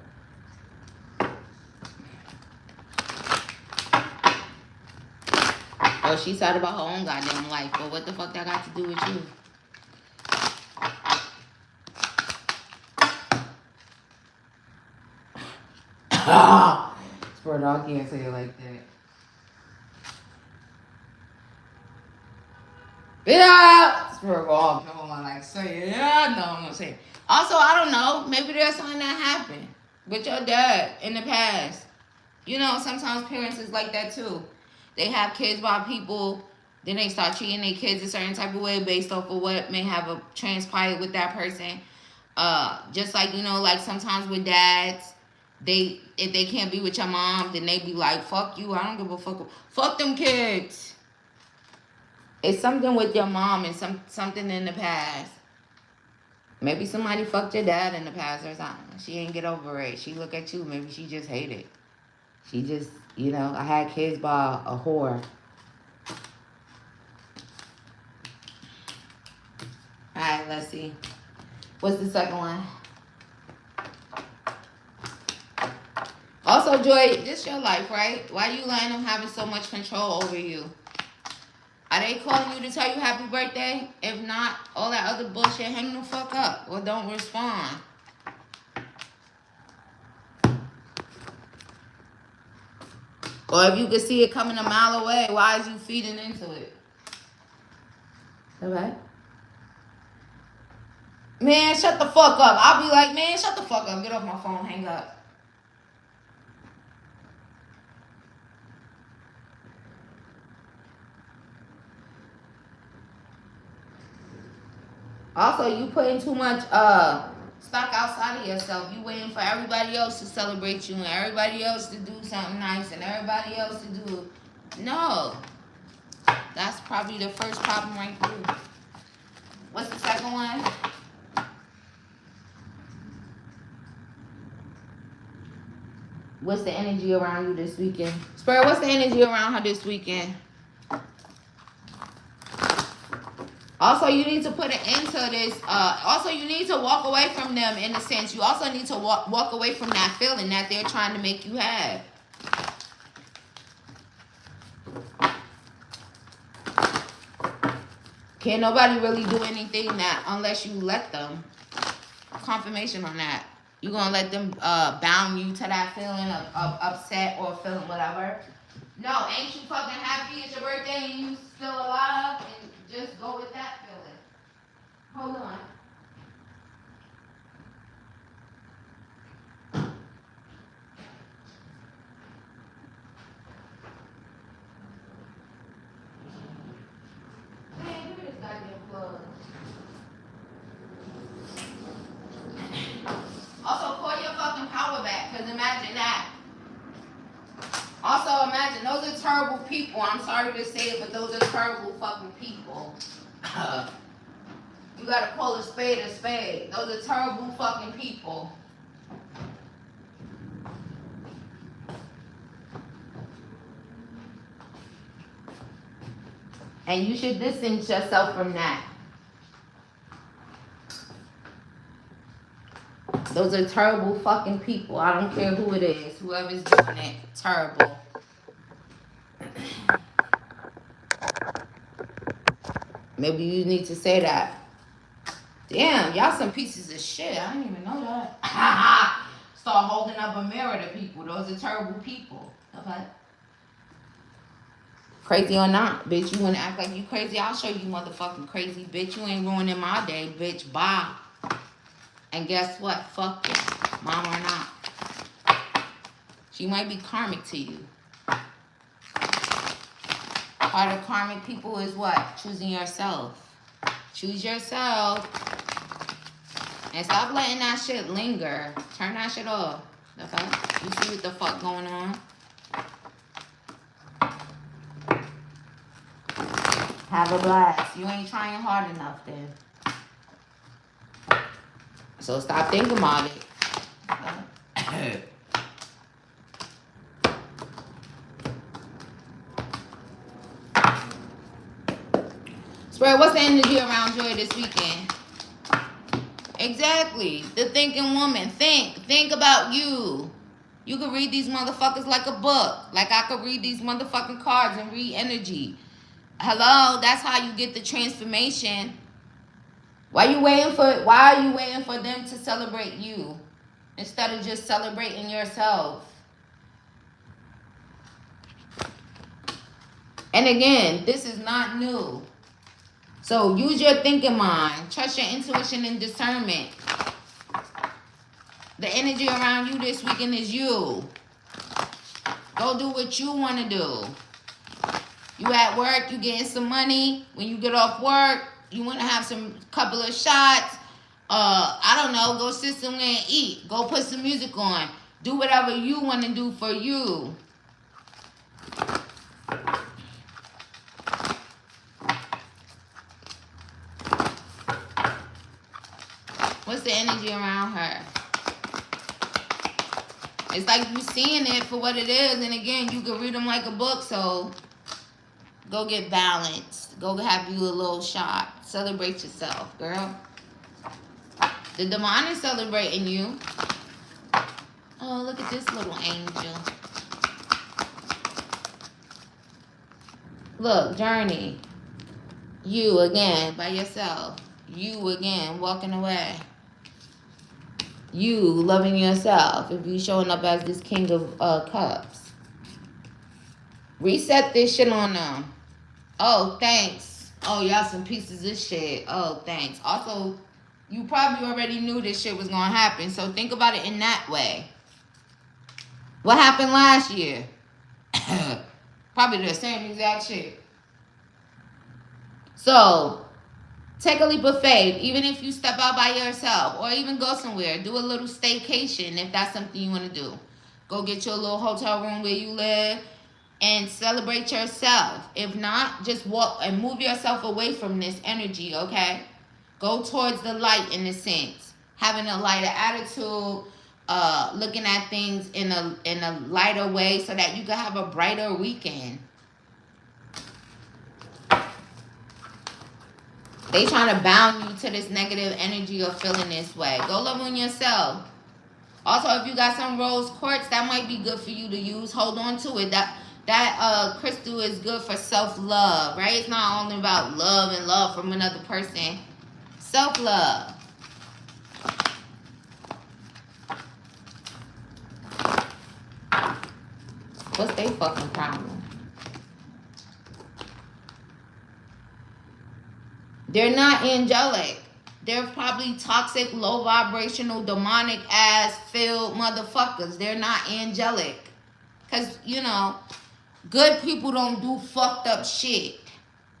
Or she's sad about her own goddamn life. But what the fuck that got to do with you? Spirit, I can't say it like that. Yeah, Spirit, oh, come on, like say it. Yeah, no, I'm gonna say it. Also, I don't know. Maybe there's something that happened with your dad in the past. You know, sometimes parents is like that too. They have kids by people, then they start treating their kids a certain type of way based off of what may have transpired with that person. Just like, you know, like sometimes with dads, if they can't be with your mom, then they be like, fuck you, I don't give a fuck. Fuck them kids. It's something with your mom and something in the past. Maybe somebody fucked your dad in the past or something. She ain't get over it. She look at you. Maybe she just hate it. She just, you know, I had kids by a whore. Alright, let's see. What's the second one? Also, Joy, this your life, right? Why you letting them having so much control over you? Are they calling you to tell you happy birthday? If not, all that other bullshit, hang the fuck up or don't respond. Or if you could see it coming a mile away, why is you feeding into it? Okay? Man, shut the fuck up. I'll be like, man, shut the fuck up. Get off my phone, hang up. Also, you putting too much stock outside of yourself. You waiting for everybody else to celebrate you and everybody else to do something nice and everybody else to do. No. That's probably the first problem right there. What's the second one? What's the energy around you this weekend? Spirit, what's the energy around her this weekend? Also, you need to put an end to this. Also, you need to walk away from them in a sense. You also need to walk away from that feeling that they're trying to make you have. Can't nobody really do anything that unless you let them. Confirmation on that. You gonna let them bound you to that feeling of upset or feeling whatever? No, ain't you fucking happy it's your birthday and you still alive? And just go with that feeling. Hold on. Man, give me this goddamn plug. Also, call your fucking power back, because imagine that. Also, imagine, those are terrible people. I'm sorry to say it, but those are terrible fucking people. You gotta call a spade a spade. Those are terrible fucking people. And you should distance yourself from that. Those are terrible fucking people. I don't care who it is. Whoever's doing it, terrible. Maybe you need to say that. Damn, y'all some pieces of shit. I didn't even know that. Start holding up a mirror to people. Those are terrible people. Okay? Crazy or not, bitch. You wanna act like you crazy? I'll show you motherfucking crazy, bitch. You ain't ruining my day, bitch. Bye. And guess what? Fuck it. Mom or not. She might be karmic to you. Part of karmic people is what? Choosing yourself. Choose yourself. And stop letting that shit linger. Turn that shit off. Okay? You see what the fuck going on? Have a blast. You ain't trying hard enough then. So stop thinking about it. Okay? Spirit, what's the energy around Joy this weekend? Exactly. The thinking woman. Think about you. You could read these motherfuckers like a book. Like I could read these motherfucking cards and read energy. Hello? That's how you get the transformation. Why are you waiting for them to celebrate you instead of just celebrating yourself? And again, this is not new. So use your thinking mind. Trust your intuition and discernment. The energy around you this weekend is you. Go do what you want to do. You at work, you getting some money. When you get off work, you want to have some couple of shots. I don't know, go sit somewhere and eat. Go put some music on. Do whatever you want to do for you. What's the energy around her? It's like you seeing it for what it is. And again, you can read them like a book. So go get balanced. Go have you a little shot. Celebrate yourself, girl. The demon is celebrating you. Oh, look at this little angel. Look, journey. You again, by yourself. You again, walking away. You loving yourself. If you showing up as this king of cups. Reset this shit on them. Oh, thanks. Oh, y'all some pieces of shit. Oh, thanks. Also, you probably already knew this shit was gonna happen. So think about it in that way. What happened last year? Probably the same exact shit. So, take a leap of faith. Even if you step out by yourself or even go somewhere. Do a little staycation if that's something you want to do. Go get you a little hotel room where you live and celebrate yourself. If not, just walk and move yourself away from this energy, okay? Go towards the light in a sense. Having a lighter attitude, looking at things in a lighter way so that you can have a brighter weekend. They trying to bound you to this negative energy of feeling this way. Go love on yourself. Also, if you got some rose quartz, that might be good for you to use. Hold on to it. That crystal is good for self-love, right? It's not only about love and love from another person. Self-love. What's their fucking problem? They're not angelic. They're probably toxic, low vibrational, demonic ass filled motherfuckers. They're not angelic. Because, you know, good people don't do fucked up shit.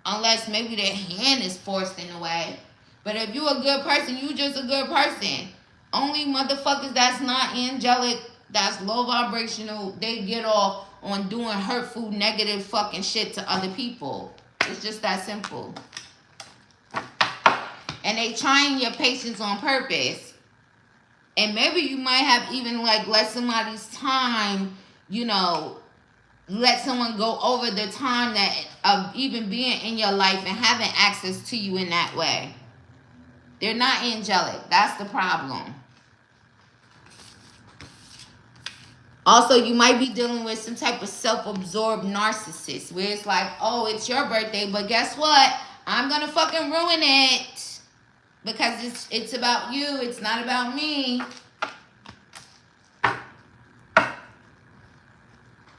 Unless maybe their hand is forced in a way. But if you a good person, you just a good person. Only motherfuckers that's not angelic, that's low vibrational, they get off on doing hurtful, negative fucking shit to other people. It's just that simple. And they trying your patience on purpose. And maybe you might have even like let somebody's time, you know, let someone go over the time that of even being in your life and having access to you in that way. They're not angelic. That's the problem. Also, you might be dealing with some type of self-absorbed narcissist where it's like, oh, it's your birthday, but guess what? I'm gonna fucking ruin it. Because it's about you. It's not about me.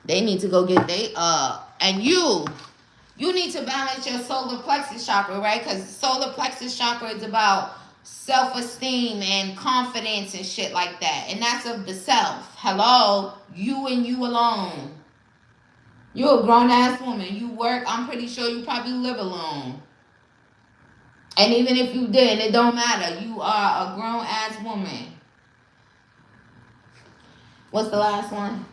They need to go get and you need to balance your solar plexus chakra, right? Because solar plexus chakra is about self-esteem and confidence and shit like that. And that's of the self. Hello? You and you alone. You're a grown-ass woman. You work. I'm pretty sure you probably live alone. And even if you didn't, it don't matter. You are a grown-ass woman. What's the last one?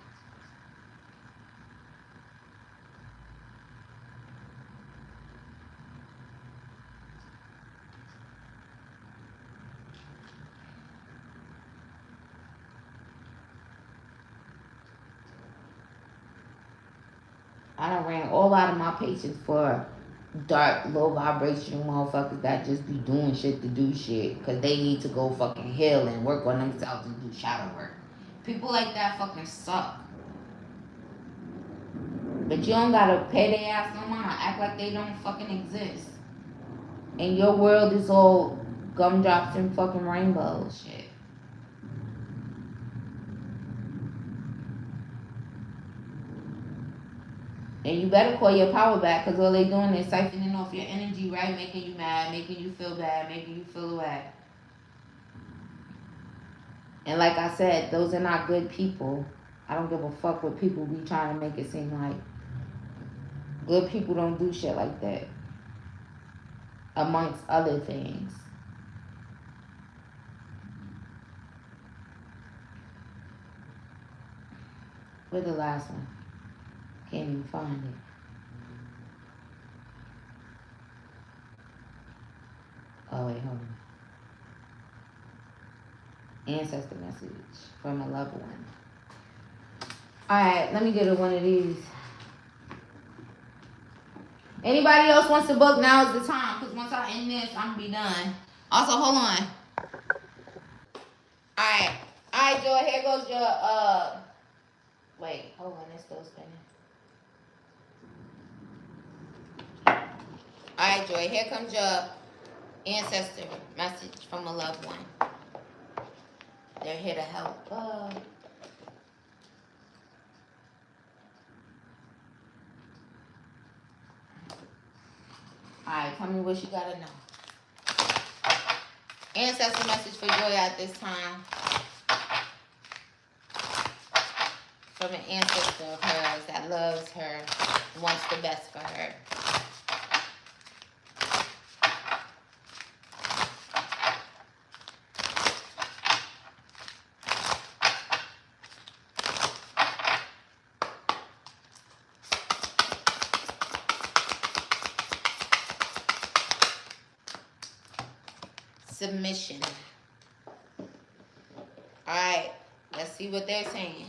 I done ran all out of my patience for dark, low vibrational motherfuckers that just be doing shit to do shit because they need to go fucking heal and work on themselves and do shadow work. People like that fucking suck. But you don't gotta pay their ass no mind. Act like they don't fucking exist. And your world is all gumdrops and fucking rainbows shit. And you better call your power back because all they doing is siphoning off your energy, right? Making you mad, making you feel bad, making you feel away. And like I said, those are not good people. I don't give a fuck what people be trying to make it seem like. Good people don't do shit like that. Amongst other things. Where's the last one? Can't even find it. Oh, wait, hold on. Ancestor message from a loved one. Alright, let me get one of these. Anybody else wants to book, now is the time. Because once I end this, I'm going to be done. Also, hold on. Alright. Alright, Joy, here goes your, wait, hold on, it's still spinning. Alright, Joy, here comes your ancestor message from a loved one. They're here to help. Alright, tell me what you gotta know. Ancestor message for Joy at this time. From an ancestor of hers that loves her, wants the best for her. Submission. Alright, let's see what they're saying.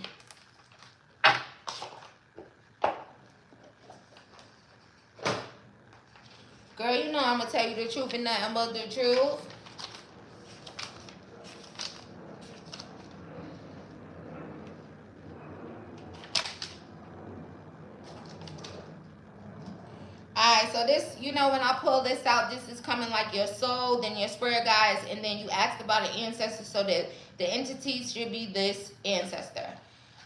Girl, you know I'm going to tell you the truth and nothing but the truth. Alright, so this, you know, when I pull this out, this is coming like your soul, then your spirit guides, and then you asked about an ancestor, so that the entity should be this ancestor.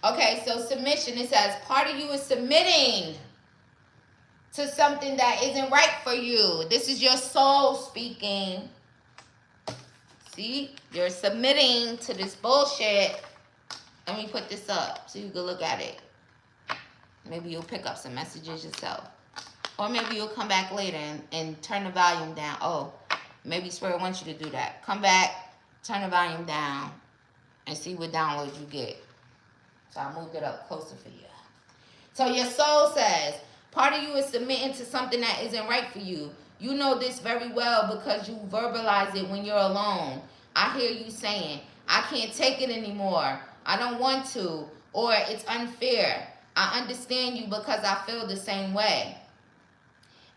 Okay, so submission, it says, part of you is submitting to something that isn't right for you. This is your soul speaking. See? You're submitting to this bullshit. Let me put this up so you can look at it. Maybe you'll pick up some messages yourself. Or maybe you'll come back later and turn the volume down. Oh, maybe Spirit wants you to do that. Come back, turn the volume down, and see what downloads you get. So I moved it up closer for you. So your soul says, part of you is submitting to something that isn't right for you. You know this very well because you verbalize it when you're alone. I hear you saying, I can't take it anymore. I don't want to. Or it's unfair. I understand you because I feel the same way.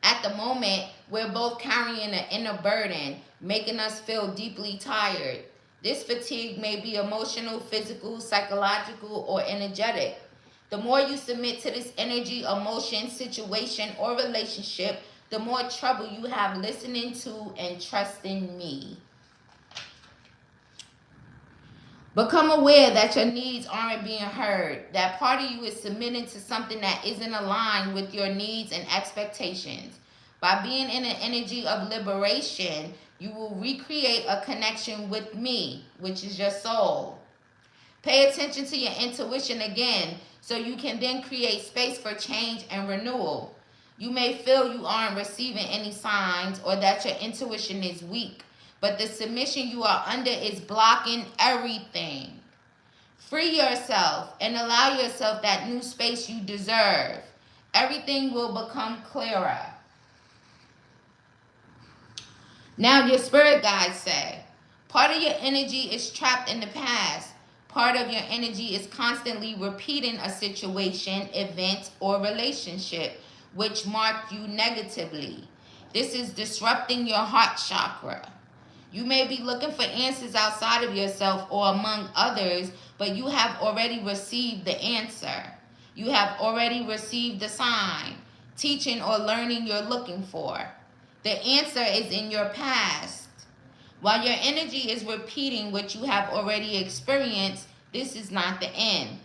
At the moment, we're both carrying an inner burden, making us feel deeply tired. This fatigue may be emotional, physical, psychological, or energetic. The more you submit to this energy, emotion, situation, or relationship, the more trouble you have listening to and trusting me. Become aware that your needs aren't being heard. That part of you is submitting to something that isn't aligned with your needs and expectations. By being in an energy of liberation, you will recreate a connection with me, which is your soul. Pay attention to your intuition again, so you can then create space for change and renewal. You may feel you aren't receiving any signs or that your intuition is weak, but the submission you are under is blocking everything. Free yourself and allow yourself that new space you deserve. Everything will become clearer. Now your spirit guides say, part of your energy is trapped in the past. Part of your energy is constantly repeating a situation, event, or relationship which marked you negatively. This is disrupting your heart chakra. You may be looking for answers outside of yourself or among others, but you have already received the answer. You have already received the sign, teaching or learning you're looking for. The answer is in your past. While your energy is repeating what you have already experienced, this is not the end.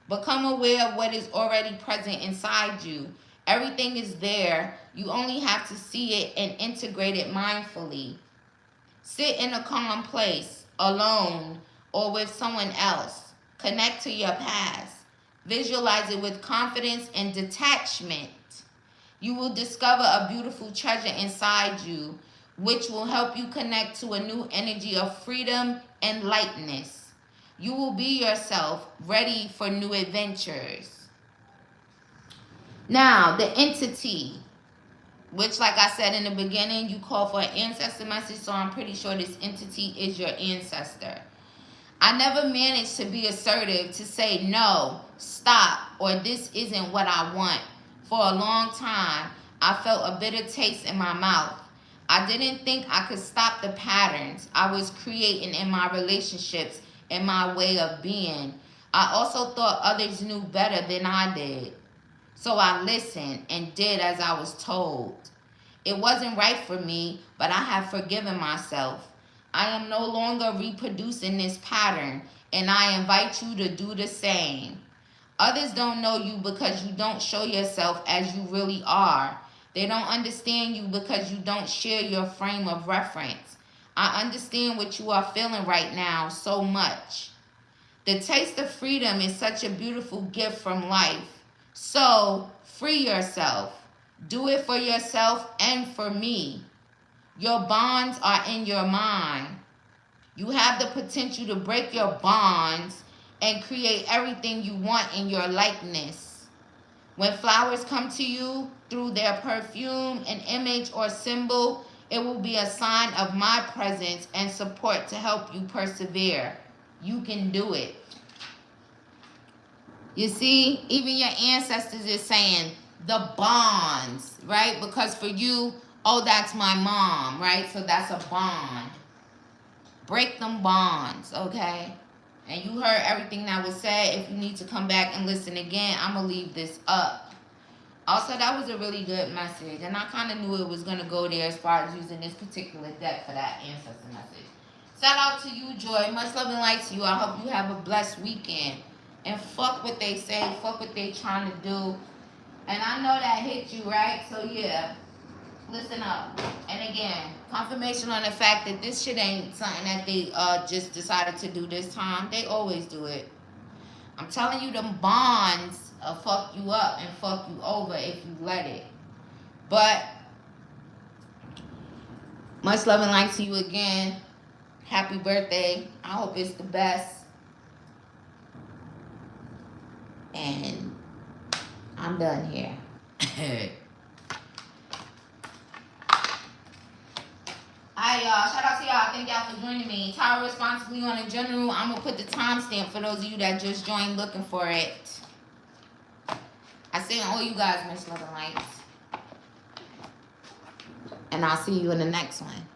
Become aware of what is already present inside you. Everything is there. You only have to see it and integrate it mindfully. Sit in a calm place, alone, or with someone else. Connect to your past. Visualize it with confidence and detachment. You will discover a beautiful treasure inside you, which will help you connect to a new energy of freedom and lightness. You will be yourself, ready for new adventures. Now, the entity, which, like I said in the beginning, you call for an ancestor message, so I'm pretty sure this entity is your ancestor. I never managed to be assertive, to say no, stop, or this isn't what I want. For a long time, I felt a bitter taste in my mouth. I didn't think I could stop the patterns I was creating in my relationships and my way of being. I also thought others knew better than I did. So I listened and did as I was told. It wasn't right for me, but I have forgiven myself. I am no longer reproducing this pattern, and I invite you to do the same. Others don't know you because you don't show yourself as you really are. They don't understand you because you don't share your frame of reference. I understand what you are feeling right now so much. The taste of freedom is such a beautiful gift from life. So, free yourself. Do it for yourself and for me. Your bonds are in your mind. You have the potential to break your bonds and create everything you want in your likeness. When flowers come to you through their perfume, an image, or symbol, it will be a sign of my presence and support to help you persevere. You can do it. You see, even your ancestors is saying the bonds, right? Because for you, oh, that's my mom, right? So that's a bond. Break them bonds, okay? And you heard everything that was said. If you need to come back and listen again, I'm going to leave this up. Also, that was a really good message. And I kind of knew it was going to go there as far as using this particular deck for that ancestor message. Shout out to you, Joy. Much love and light to you. I hope you have a blessed weekend. And fuck what they say. Fuck what they trying to do. And I know that hit you, right? So, yeah. Listen up. And again, confirmation on the fact that this shit ain't something that they just decided to do this time. They always do it. I'm telling you, them bonds fuck you up and fuck you over if you let it. But much love and light to you again. Happy birthday. I hope it's the best. And I'm done here. Alright, y'all. Shout out to y'all. Thank y'all for joining me. Tower responsibly on in general. I'm going to put the timestamp for those of you that just joined looking for it. I send all you guys much love and light. And I'll see you in the next one.